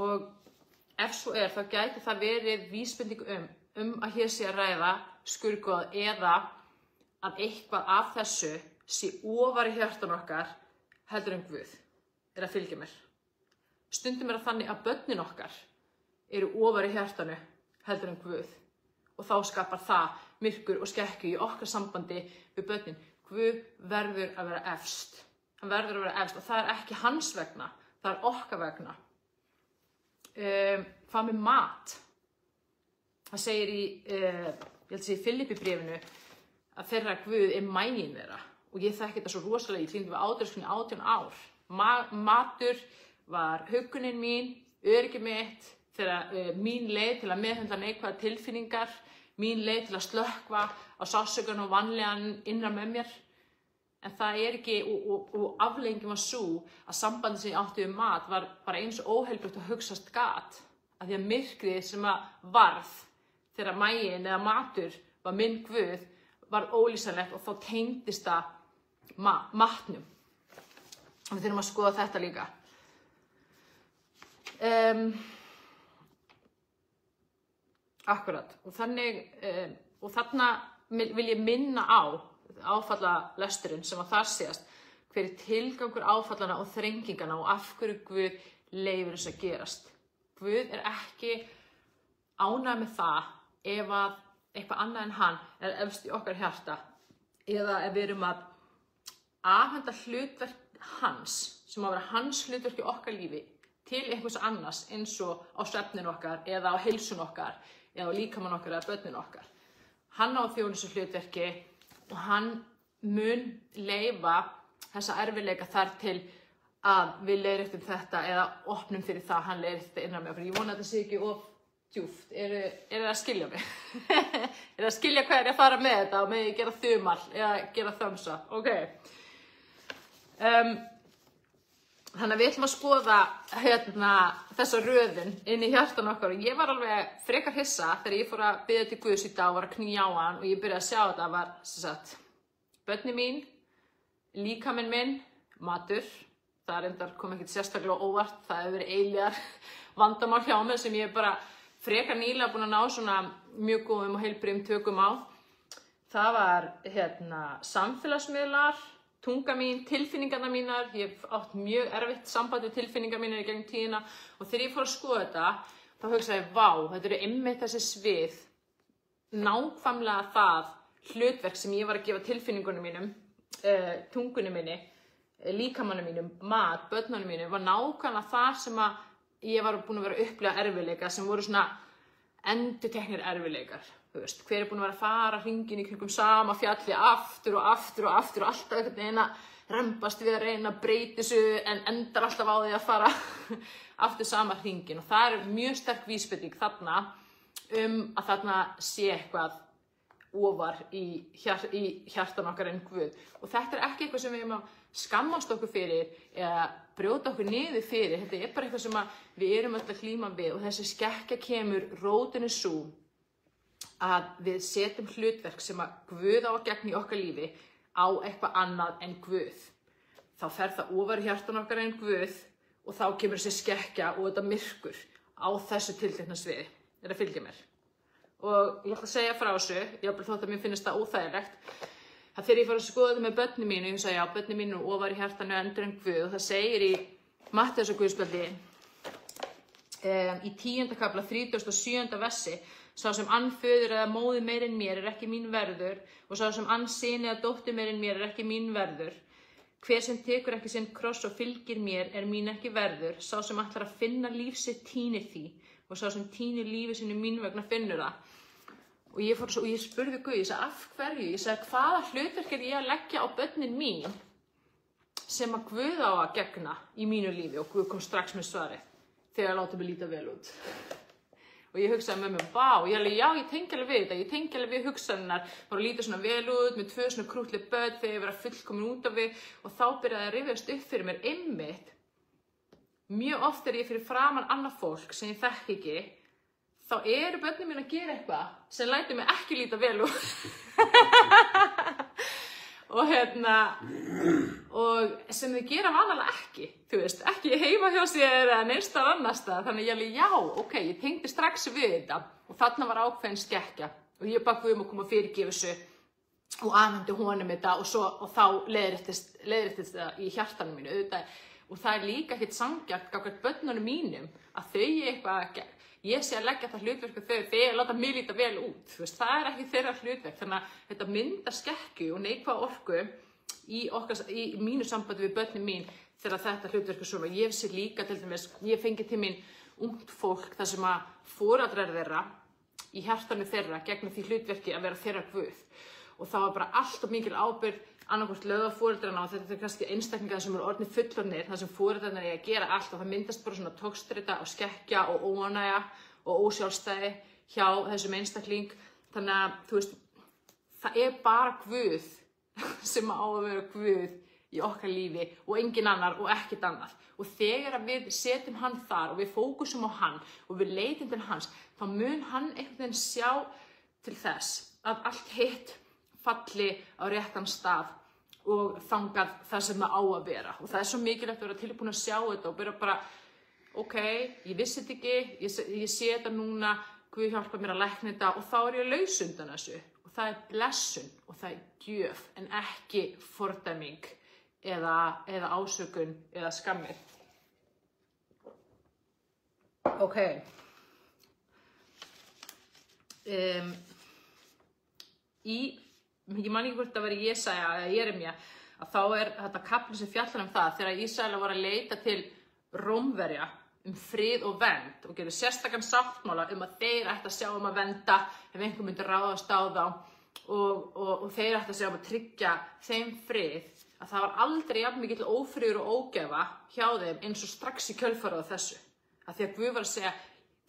Og ef svo þá gæti það verið vísbending að hér sé að ræða skurðgoð eða að eitthvað af þessu sé ofar í hjartan okkar heldur en Guð að fylgja mér. Stundum það þannig að börnin okkar eru ofar í hjartanu heldur en Guð og þá skapar það myrkur og skekkju í okkar sambandi við börnin. Guð verður að vera efst. Hann verður að vera efst og það ekki hans vegna, það okkar vegna. Hvað með mat? Það segir ég held að segja í Filippibréfinu að þeirra Guð maginn þeirra og ég þekki þetta svo rosalega, ég klíndi við átörskunni 18 ár. Matur var huggunin mín, öryggi mitt, þegar mín leið til að meðhöndla neikvæðar tilfinningar, mín leið til að slökkva á sársaukann og vanlíðan innra með mér. En það ekki, og afleiðingin var sú að sambandið sem ég átti við mat var bara eins og óheilbrigt að hugsast gat. Af því að myrkrið sem varð þegar maginn eða matur var minn Guð var ólýsanlegt og þá tengdist það matnum. Og við þurfum að skoða þetta líka. Akkurat. Og þarna vil ég minna á áfallalesturinn sem var þar síðast, hver tilgangur áfallana og þrengingana og af hverju Guð leyfir þess að gerast. Guð ekki ánægður með það ef að eitthvað annað en hann efst í okkar hjarta eða ef við erum að afhenda hlutverk hans sem að vera hans hlutverk í okkar lífi til einhvers annars eins og á svefnin okkar eða á heilsun okkar eða á líkamann okkar eða börnin okkar. Hann á þjónustu hlutverki og hann mun leyfa þessa erfiðleika þar til að við leiðréttum þetta eða opnum fyrir það, hann leiðréttir þetta innan með okkur. Ég vona að þetta sé ekki of djúpt, eru að skilja mig? Eru að skilja hvað að fara með þetta og með ég gera þumal eða gera thumbs up, ok. Þannig að við ætlum að skoða þessa röðin inn í hjartan okkar og ég var alveg frekar hissa þegar ég fór að biðja til Guðs í dag og var að knýja á hann og ég byrjaði að sjá þetta var sem sagt, börnin mín, líkaminn minn, matur, það reyndar kom ekkert sérstaklega óvart, það hefur verið eilíðar vandamál hjá mig sem ég bara frekar nýlega búin að ná svona mjög góðum og heilbrigðum tökum á. Það var samfélagsmiðlar, tunga mín, tilfinningarnar mínar, ég hef átt mjög erfitt samband við tilfinningar mínar í gegnum tíðina og þegar ég fór að skoða þetta, þá hugsaði ég, vá, þetta eru einmitt þessi svið, nákvæmlega það hlutverk sem ég var að gefa tilfinningunum mínum, tungunum minni, líkamannum mínum, mat, börnunum mínum, var nákvæmlega það sem að ég var búin að vera að upplifa erfiðleika sem voru svona endurteknir erfiðleikar. Þú veist, hver er búin að vera að fara hringinn í kringum sama fjalli aftur og aftur og aftur og alltaf einhvern veginn að rembast við að reyna að breyta þessu en endar alltaf á því að fara aftur sama hringinn og það er mjög sterk vísbending þarna að þarna sé eitthvað ofar í hjartan okkar en Guð og þetta er ekki eitthvað sem við erum að skammast okkur fyrir eða brjóta okkur niður fyrir, þetta er bara eitthvað sem við erum öll að glíma við og þessi skekkja kemur rótin sú að við setjum hlutverk sem að Guð á að gegna í okkar lífi á eitthvað annað en Guð. Þá fer það ofar í hjartan okkar en Guð og þá kemur þessi skekkja og þetta myrkur á þessu tiltekna sviði. Er að fylgja mér? Og ég ætla að segja frá þessu, jafnvel þótt að mér finnst það óþægilegt, að þegar ég fór að skoða þetta með börnin mínu, ég sagði já, börnin mínu ofar í hjartanu endur en Guð og það segir í Matteusarguðspjalli í 10. kafla 37. versi sá sem ann föður eða móðir meir en mér er ekki mín verður og sá sem ann syni eða dóttur meir en mér er ekki mín verður. Hver sem tekur ekki sinn kross og fylgir mér er mín ekki verður. Sá sem ætlar að finna líf sitt tínir því og sá sem tínir lífi sínu mín vegna finnur það. Og ég spurði Guð, ég sagði af hverju? Ég sagði hvaða hlutverk er ég að leggja á börnin mín sem að Guð á að gegna í mínu lífi og Guð kom strax með svarið þegar að láta mig líta vel út. Og ég hugsaði með mér, vá, ég tengi alveg við þetta, ég tengi alveg við hugsanirnar, var að líta svona vel út með 2 svona krúttleg börn þegar ég var fullkomin út af við og þá byrjaði að rifjast upp fyrir mér einmitt. Mjög oft er ég fyrir framan annað fólk sem ég þekki ekki, þá eru börnin mín að gera eitthvað sem lætur mig ekki líta vel út. og sem þau gera vanalega ekki, þú veist, ekki heima hjá sér eða neinstar annars staðar, þannig ég já, ok, ég tengdi strax við þetta og þarna var ákveðin skekkja og ég bað Guð um að koma að fyrirgefa þessu og afhendi honum þetta og þá leiðréttist það í hjartanum mínu auðvitað og það er líka ekkert sanngjarnt gagnvart börnunum mínum að þau eitthvað ég sé að leggja það hlutverk að þau láta mig líta vel út, þú veist, það er ekki þeirra hlutverk, þannig að þetta myndar skekkju og neikvæða orku í mínu sambandi við börnin mín þegar þetta hlutverk er svona. Ég sé líka til dæmis, ég fengi til mín ungt fólk þar sem að foreldrar þeirra í hjartanu þeirra gegna því hlutverki að vera þeirra Guð og það var bara alltaf mikil ábyrgð annarkvort lögð á foreldrana og þetta er kannski einstaklingar sem eru orðnir fullorðnir þar sem foreldrarnir eiga að gera allt og það myndast bara svona togstreita og skekkja og óánægja og ósjálfstæði hjá þessum einstakling þannig að þú veist það er bara Guð sem á að vera Guð í okkar lífi og engin annar og ekkert annar og þegar við setjum hann þar og við fókusum á hann og við leitum til hans þá mun hann einhvern veginn sjá til þess að allt hitt falli á réttan stað og þangað það sem það á að vera og það er svo mikilvægt að vera tilbúin að sjá þetta og byrja bara ok, ég vissi þetta ekki, ég sé þetta núna Guð hjálpa mér að lækna þetta og þá er ég laus undan þessu og það er blessun og það er gjöf en ekki fordæming eða ásökun eða skammir. Ok. Ég man ekki hvort það var í Jesaja eða Jeremía að þá er þetta kafli sem fjallar það þegar Ísraelar voru að leita til Rómverja frið og vernd og gerðu sérstakan sáttmála að þeir ættu að sjá að vernda ef einhver myndi ráðast á þá og þeir ættu að sjá að tryggja þeim frið að það var aldrei jafn mikill ófriður og ógæfa hjá þeim eins og strax í kjölfarið á þessu. Að því að Guð var að segja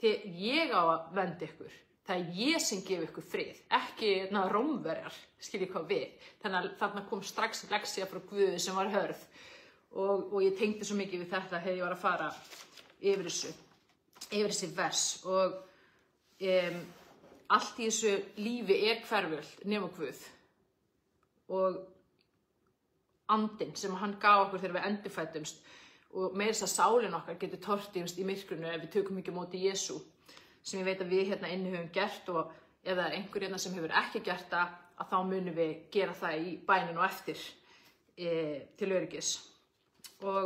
því ég á að vernda ykkur. Það er ég sem gef ykkur frið, ekki Rómverjar, skiljið hvað við. Þannig að þarna kom strax lexía frá Guði sem var hörð og ég tengdi svo mikið við þetta þegar ég var að fara yfir þessi vers. Og allt í þessu lífi er hverfult nema Guð. Og andinn sem hann gaf okkur þegar við endurfæddumst og meira þess að sálin okkar getur tortímst í myrkrinu ef við tökum ekki á móti Jesú, sem ég veit að við hérna inni höfum gert, og ef það er einhver hérna sem hefur ekki gert það, að þá munum við gera það í bæninu og eftir til öryggis. Og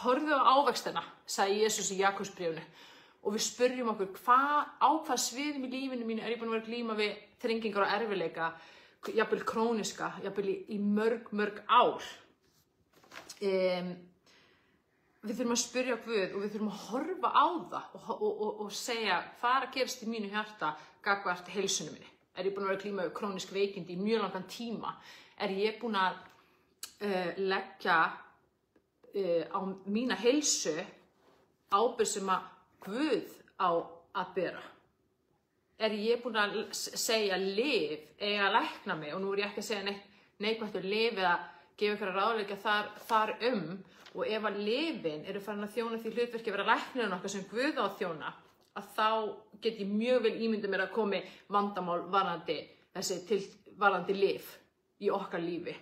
horfðu á ávextina, sagði Jesús í Jakobsbréfinu, og við spurjum okkur á hvað sviðum í lífinu mínu er ég búin að vera að glíma við þrengingar og erfiðleika, jafnvel króniska, jafnvel í mörg ár. Við þurfum að spyrja Guð og við þurfum að horfa á það og segja hvað er að gerast í mínu hjarta gagnvart heilsunni minni. Er ég búin að vera að glíma við krónísk veikindi í mjög langan tíma? Er ég búin að leggja á mína heilsu ábyrgð sem að Guð á að bera? Er ég búin að segja lyf eigi að lækna mig? Og nú er ég ekki að segja neikvægt lyf eða gefa ykkur að ráðleggja þar og ef að lyfin eru farin að þjóna því hlutverki að vera læknirinn okkar sem Guð á að þjóna, að þá get ég mjög vel ímyndað mér að komi vandamál varðandi lyf í okkar lífi.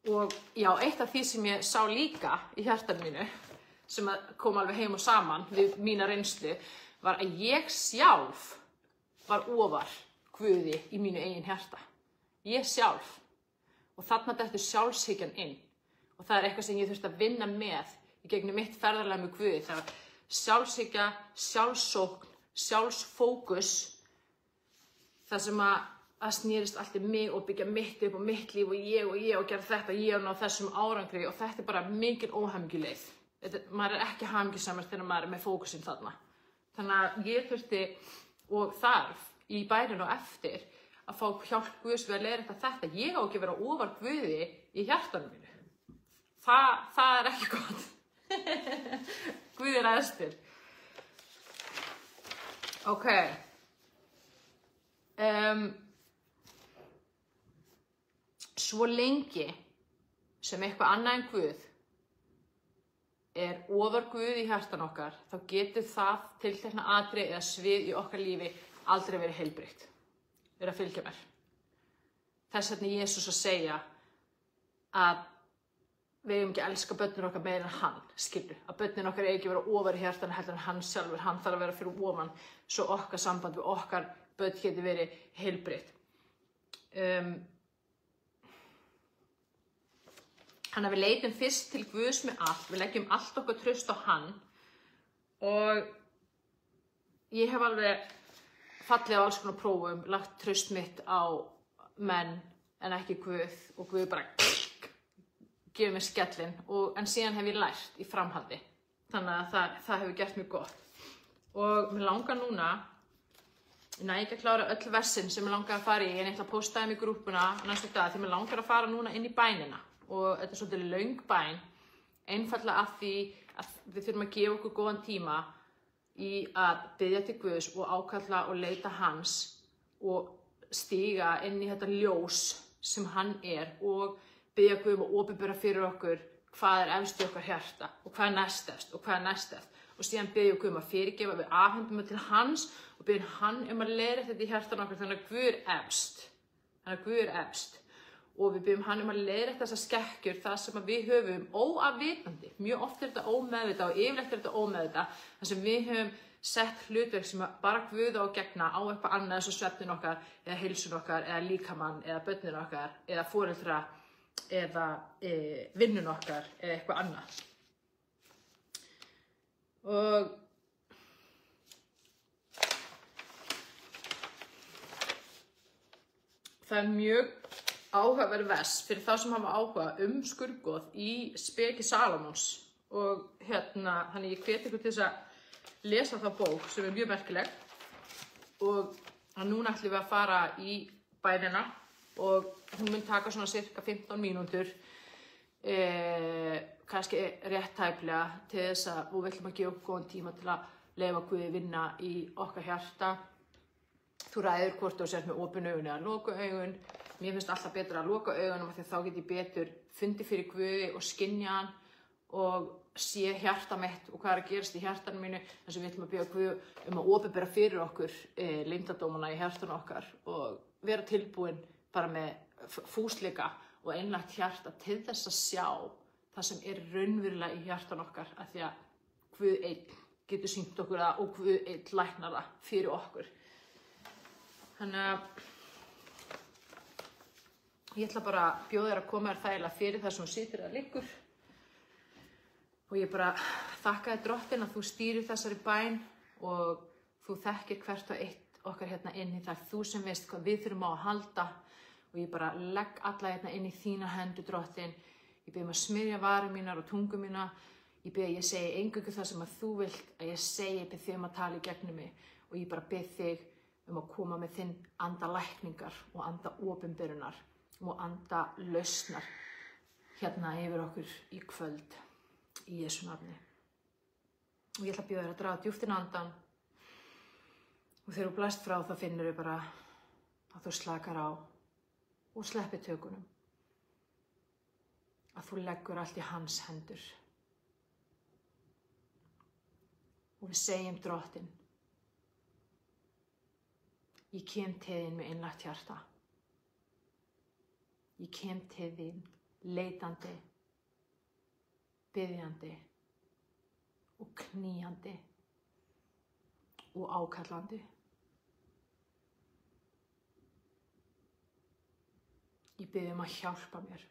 Og já, eitt af því sem ég sá líka í hjartanu mínu, sem kom alveg heim og saman við mína reynslu, var að ég sjálf var ofar Guði í mínu eigin hjarta. Ég sjálf. Og þarna dettur sjálfshyggjan inn. Og það er eitthvað sem ég þurfti að vinna með í gegnum mitt ferðalag með Guði. Það var sjálfshyggja, sjálfsókn, sjálfsfókus. Það sem að snýrist allt í mig og byggja mitt upp og mitt líf og ég og gera þetta, ég og ná þessum árangri. Og þetta er bara mikil óhamingjuleið. Maður er ekki hamingjusamur þegar maður er með fókusinn þarna. Þannig að ég þurfti og þarf í bæninu og eftir að fá hjálp Guðs við að leiðrétta þetta. Ég á ekki að vera ofar Guði í hjartanum mínu. Það er ekki gott. Guð er æðstur. Ok. Svo lengi sem eitthvað annað en Guð er ofar Guð í hjartan okkar, þá getur það tiltekna atriði eða svið í okkar lífi aldrei verið heilbrigt. Verið að fylgja mér. Þess vegna er Jesús að segja að við eigum ekki að elska börnin okkar meira en hann, skilur. Að börnin okkar eigi ekki vera ofar í hjartanu heldur en hann sjálfur. Hann þarf að vera fyrir ofan svo okkar samband við okkar börn geti verið heilbrigt. Þannig að við leitum fyrst til Guðs með allt. Við leggjum allt okkar traust á hann. Og ég hef alveg fallið á alls konar prófum, lagt traust mitt á menn en ekki Guð og Guð bara gefur mér skellinn, en síðan hef ég lært í framhaldi. Þannig að það hefur gert mér gott. Og mér langar núna, ég næ ekki að klára öll versin sem mér langar að fara í, en ég ætla að posta þeim í grúppuna næstu dag, því mér langar að fara núna inn í bænina. Og þetta er svolítið löng bæn, einfaldlega af því að við þurfum að gefa okkur góðan tíma í að biðja til Guðs og ákalla og leita hans og stíga inn í þetta ljós sem hann er og biðja Guð að opinbera fyrir okkur hvað er efst í okkar hjarta og hvað er næstefst og hvað er næstefst og síðan biðja Guð að fyrirgefa, við afhendum það til hans og biðjum hann að leiðrétta þetta í hjartan okkar þannig að Guð er efst. Og við byggjum hann að leiðrétta þessar skekkjur það sem við höfum óafvitandi. Mjög oft er þetta ómeðvitað og yfirleitt er þetta ómeðvitað. Það sem við höfum sett hlutverk sem bara Guð á að gegna á eitthvað annað eins og svefnin okkar eða heilsun okkar eða líkamann eða börnin okkar eða foreldra eða vinnun okkar eða eitthvað annað. Og það er mjög áhugaverð vers fyrir þá sem hafa áhuga skurðgoð í speki Salómons og þannig ég hvet ykkur til þess að lesa þá bók sem er mjög merkileg og núna ætlum við að fara í bænina og hún mun taka svona cirka 15 mínútur kannski rétt tæplega til þess að við viljum að gefa okkur góðan tíma til að leyfa Guði vinna í okkar hjarta. Þú ræður hvort þú sért með opin augun eða loka augun. Mér finnst alltaf betra að loka augunum af því að þá get ég betur fundið fyrir Guði og skynja hann og sé hjarta mitt og hvað að gerast í hjartanu mínu. Þess að við ætlum að biðja Guð að opinbera fyrir okkur leyndardómana í hjartanu okkar og vera tilbúin bara með fúsleika og einlægt hjarta til þess að sjá það sem er raunverulega í hjartanu okkar af því að Guð einn getur sýnt okkur það og Guð einn læknar það fyrir okkur. Þannig að ég ætla bara að bjóða þér að koma þér þægilega fyrir það sem þú situr eða liggur. Og ég bara þakka þér Drottinn að þú stýrir þessari bæn og þú þekkir hvert og eitt okkar hérna inni. Það er þú sem veist hvað við þurfum á að halda og ég bara legg alla hérna inn í þína hendur Drottinn. Ég bið að smyrja varir mínar og tungu mína. Ég bið að ég segi eingöngu það sem að þú vilt að ég segi, ég bið þig að tala í gegnum mig og ég bara bið þig að koma með þinn anda lækningar og anda opinberunar og anda lausnar hérna yfir okkur í kvöld í Jesú nafni. Og ég ætla að bjóða þér að draga djúpt inn andan og þegar þú blæst frá þá finnur þau bara að þú slakar á og sleppir tökunum. Að þú leggur allt í hans hendur. Og við segjum Drottinn, ég kem til þín með einlægt hjarta. Ég kem til þín leitandi, biðjandi og knýjandi og ákallandi. Ég bið að hjálpa mér.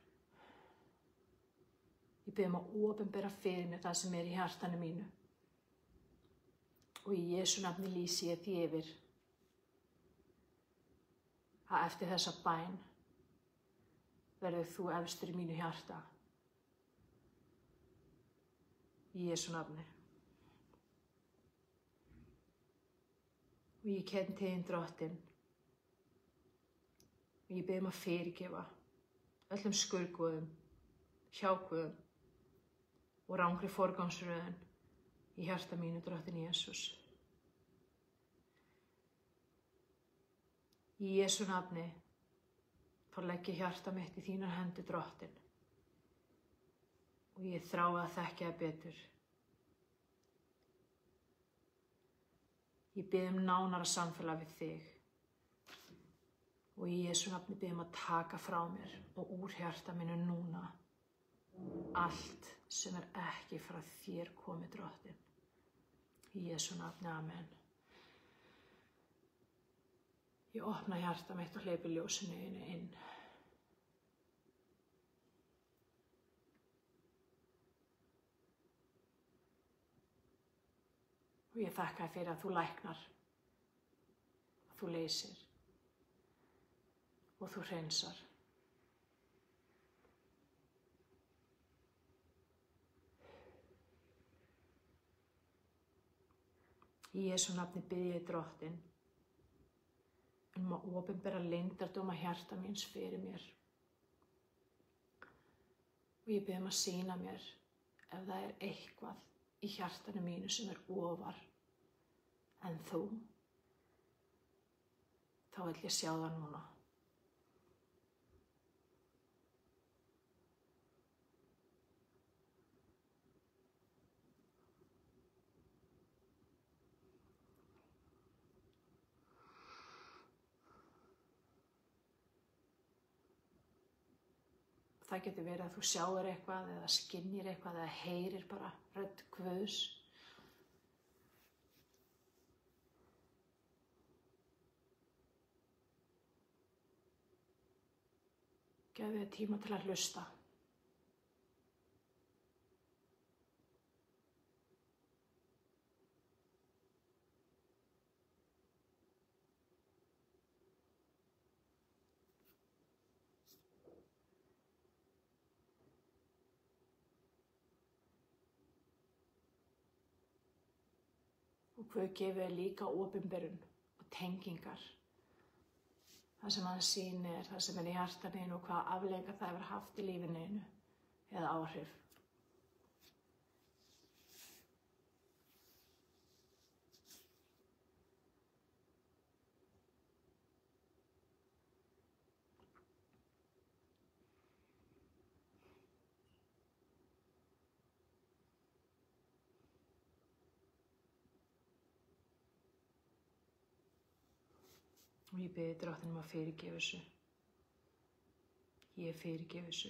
Ég bið að opinbera fyrir mér það sem er í hjartanu mínu. Og í Jesú nafni lýsi ég því yfir að eftir þessa bæn verður þú efstur í mínu hjarta. Í Jesú nafni. Og ég kem til þín Drottinn. Og ég bið að fyrirgefa öllum skurðgoðum, hjákvuðum og rangri forgangsröðun í hjarta mínu Drottinn Jesús. Í Jesú nafni þá legg ég hjarta mitt í þínar hendur Drottinn og ég þrái að þekkja það betur. Ég bið nánara samfélag við þig og í Jesú nafni bið að taka frá mér og úr hjarta mínu núna allt sem er ekki frá þér komið Drottinn. Í Jesú nafni, amen. Ég opna hjarta mitt og hleypi ljósinu inn. Og ég þakka þér fyrir að þú læknar, að þú leysir og þú hreinsar. Í Jesú nafni bið ég Drottinn að opinbera leyndardóma hjarta míns fyrir mér. Og ég bið að sýna mér ef það er eitthvað í hjartanu mínu sem er ofar en þú. Þá vil ég sjá það núna. Það getur verið að þú sjáir eitthvað eða skynjir eitthvað eða heyrir bara rödd Guðs. Gefðu þér tíma til að hlusta. Og Guð gefur þér líka opinberun og tengingar. Það sem hann sýnir, það sem er í hjartanu og hvaða afleiðingar það hefur haft í lífinu. eða áhrif. Og ég bið Drottinn að fyrirgefa þessu. Ég fyrirgef þessu.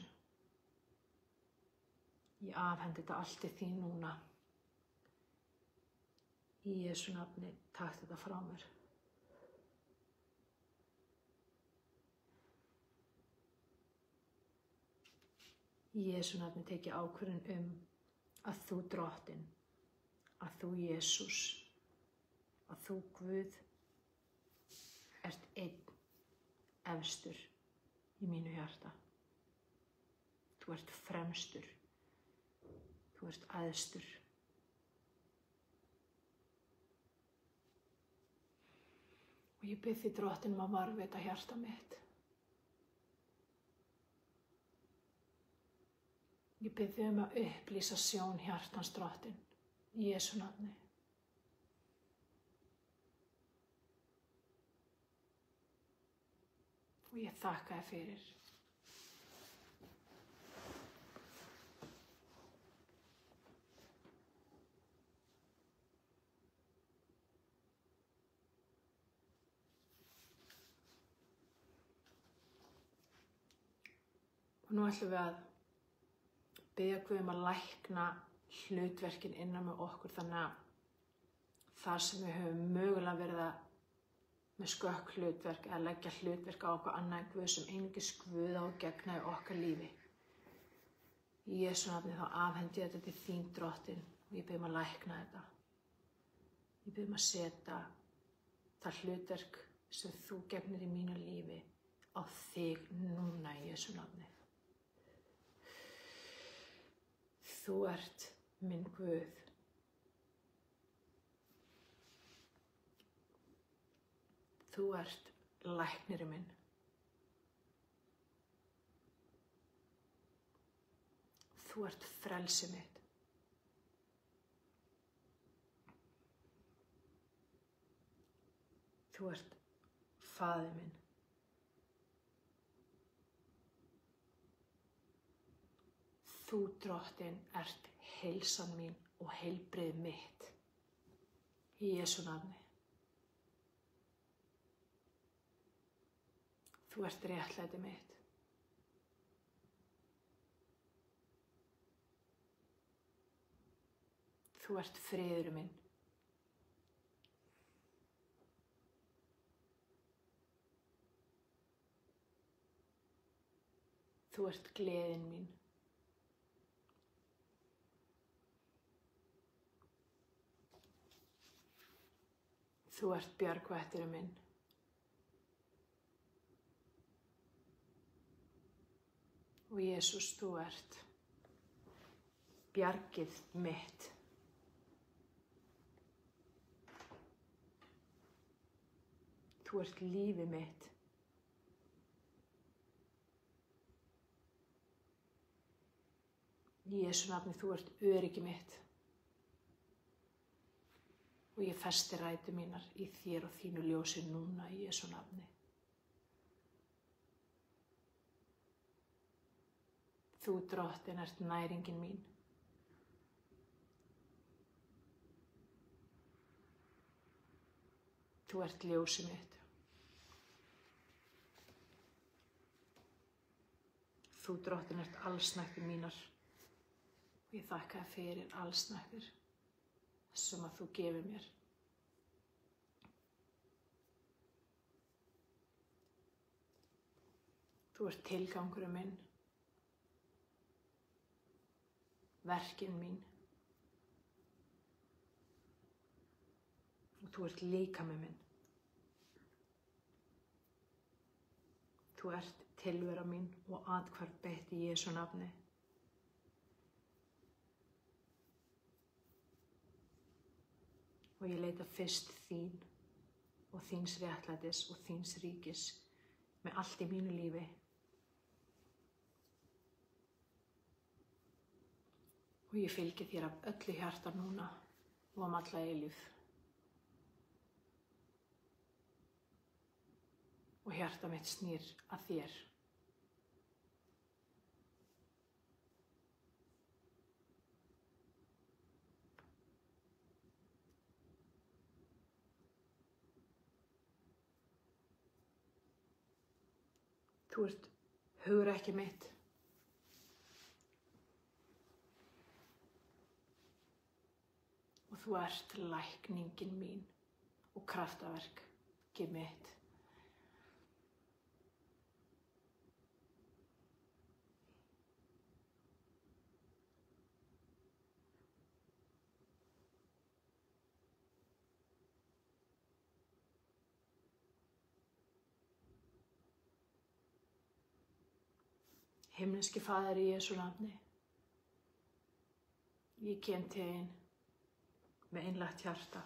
Ég afhendi þetta allt til þín núna. Í Jesú nafni, takk þetta frá mér. Í Jesú nafni tek ég ákvörðun að þú Drottinn, að þú Jesús, að þú Guð ert einn efstur í mínu hjarta. Þú ert fremstur. Þú ert æðstur. Og ég bið þig Drottinn að varðveita hjarta mitt. Ég bið þig að upplýsa sjón hjartans Drottinn í Jesú nafni. Og ég þakka þér fyrir. Og nú ætlum við að biðja Guð að lækna hlutverkin innan með okkur þannig að þar sem við höfum mögulega verið að með skökk hlutverk eða leggja hlutverk á okkur annað en Guð sem einungis Guð á að gegna í okkar lífi. Í Jesú nafni þá afhendi ég þetta til þín Drottinn og ég bið að lækna þetta. Ég bið að setja það hlutverk sem þú gegnir í mínu lífi á þig núna í Jesú nafni. Þú ert minn Guð. Þú ert læknirinn minn. Þú ert frelsi mitt. Þú ert faðir minn. Þú Drottinn ert heilsan mín og heilbrigð mitt. Í Jesú nafni. Þú ert réttlæti mitt. Þú ert friður minn. Þú ert gleðin mín. Þú ert bjargvætturinn minn. Og Jesús, þú ert bjargið mitt. Þú ert lífið mitt. Í Jesú nafni, þú ert öryggi mitt. Og ég festi rætur mínar í þér og þínu ljósi núna í Jesú nafni. Þú Drottinn ert næringin mín. Þú ert ljósið mitt. Þú Drottinn ert allsnægtir mínar. Og ég þakka þér fyrir allsnægtir sem að þú gefur mér. Þú ert tilgangurinn minn. Verkin mín. Og þú ert líkami minn. Þú ert tilvera mín og athvarf beitt í Jesú nafni. Og ég leita fyrst þín og þíns réttlætis og þíns ríkis með allt í mínu lífi. Og ég fylgi þér af öllu hjarta núna og alla eilífð. Og hjarta mitt snýr að þér. Þú ert hugrekki mitt. Og þú ert lækningin mín og kraftaverk mitt. Himneski Faðir, í Jesú nafni, ég kem til þín með einlægt hjarta,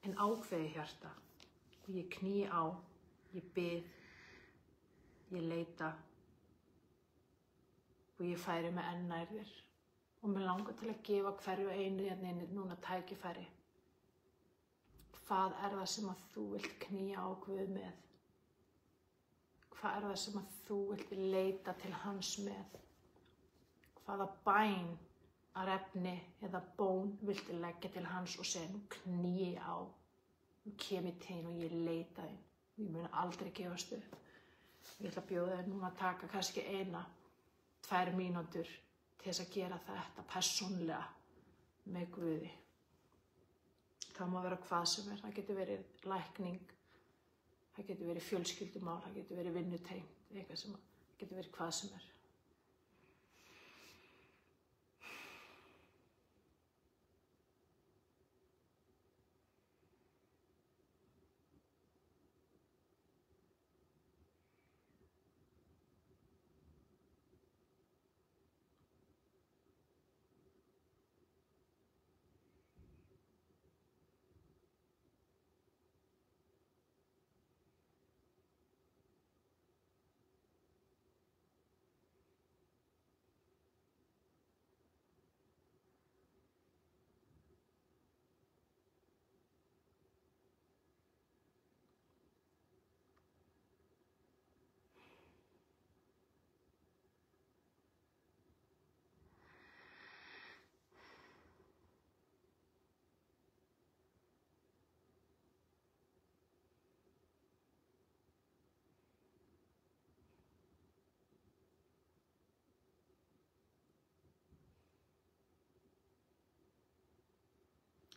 en ákveðið hjarta, og ég kný á, ég bið, ég leita og ég færi mig enn nær þér og mig langar til að gefa hverju einu hérna inni núna tækifæri. Hvað það sem að þú vilt knýja á Guð með? Hvað það sem að þú vilt leita til hans með? Hvaða bæn að efni eða bón viltu leggja til hans og segja nú knýi á, nú kem ég til þín og ég leita þín. Ég mun aldrei gefast upp. Ég ætla að bjóða þér núna að taka kannski 1-2 mínútur til þess að gera þetta persónlega með Guði. Það má vera hvað sem það getur verið lækning, það getur verið fjölskyldumál, það getur verið vinnutengt, eitthvað sem getur verið hvað sem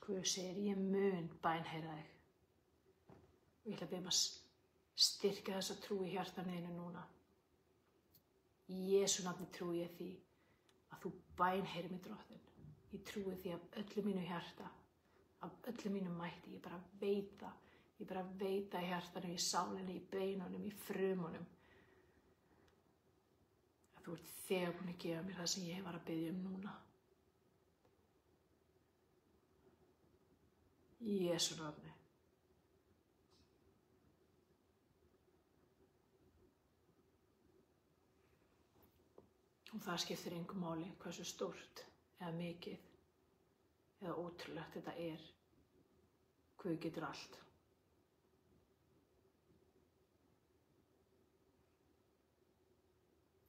Guð segir, ég mun bænheyra þig. Og ég ætla að biðja að styrkja þessa trú í hjartanu þínu núna. Í Jesú nafni trúi ég því að þú bænheyrir mig, Drottinn. Ég trúi því af öllu mínu hjarta, af öllu mínu mætti. Ég bara veit það. Ég bara veit það í hjartanu, í sálinni, í beinunum, í frumunum. Að þú ert þegar búin að gefa mér það sem ég var að biðja núna. Í Jesú nafni. Og það skiptir engu máli hversu stórt eða mikið eða ótrúlegt þetta er. Guð getur allt.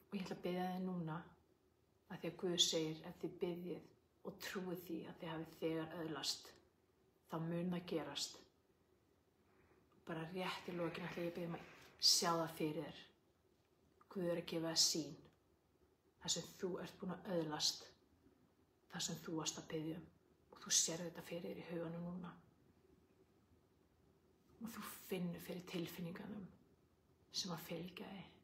Og ég ætla að biðja þig núna að því að Guð segir ef þið biðjið og trúið því að þið hafið þegar öðlast, þá mun það gerast. Bara rétt í lokin ætla ég að biðja að sjá það fyrir þér. Guð er að gefa þér sýn. Það sem þú ert búin að öðlast. Það sem þú varst að biðja um. Og þú sér þetta fyrir þér í huganum núna. Og þú finnur fyrir tilfinninganum sem að fylgja þig.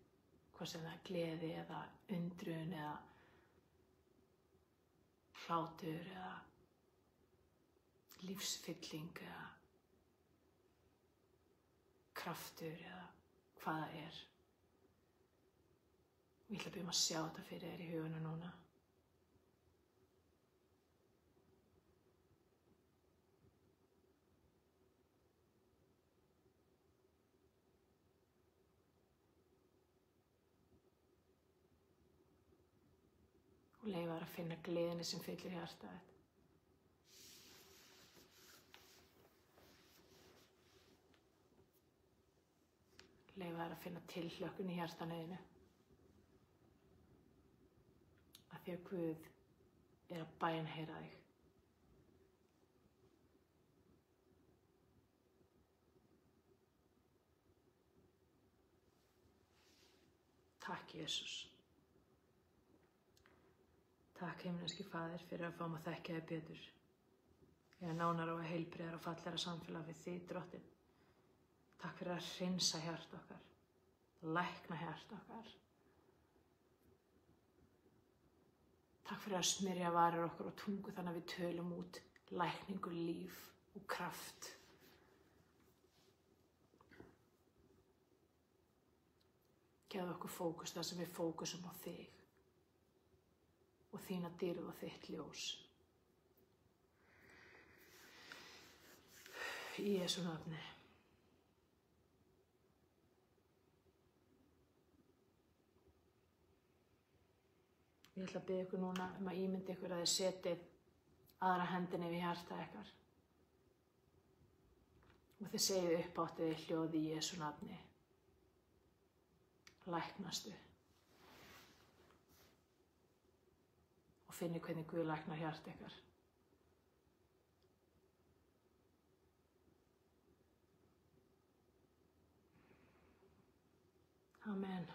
Hvað sem það er gleði eða undrun eða hlátur eða lífsfylling eða kraftur eða hvað það er. Og ég ætla að biðja að sjá þetta fyrir þér í hugunum núna. og leyfa þér að finna gleðinni sem fyllir hjartað þitt. Leyfa þér að finna tilhlökkun í hjartanu þínu. Af því að Guð að bænheyra þig. Takk, Jesús. Takk, himneski Faðir, fyrir að fá mig að þekkja þig betur. Ég nánar og heilbrigðara og fallegra samfélag við þig, Drottinn. Takk fyrir að hreinsa hjarta okkar, lækna hjarta okkar. Takk fyrir að smyrja varir okkar og tungu þannig að við tölum út lækningu, líf og kraft. Gefðu okkur fókus þar sem við fókusum á þig og þína dýrð og þitt ljós. Í Jesú nafni. Ég ætla að biðja ykkur núna að ímynda ykkur að þið setið aðra hendinni við hjarta ykkar. Og þið segið uppáttið hljóð í Jesú nafni. Læknastu. Og finni hvernig Guð læknar hjarta ykkar. Amen.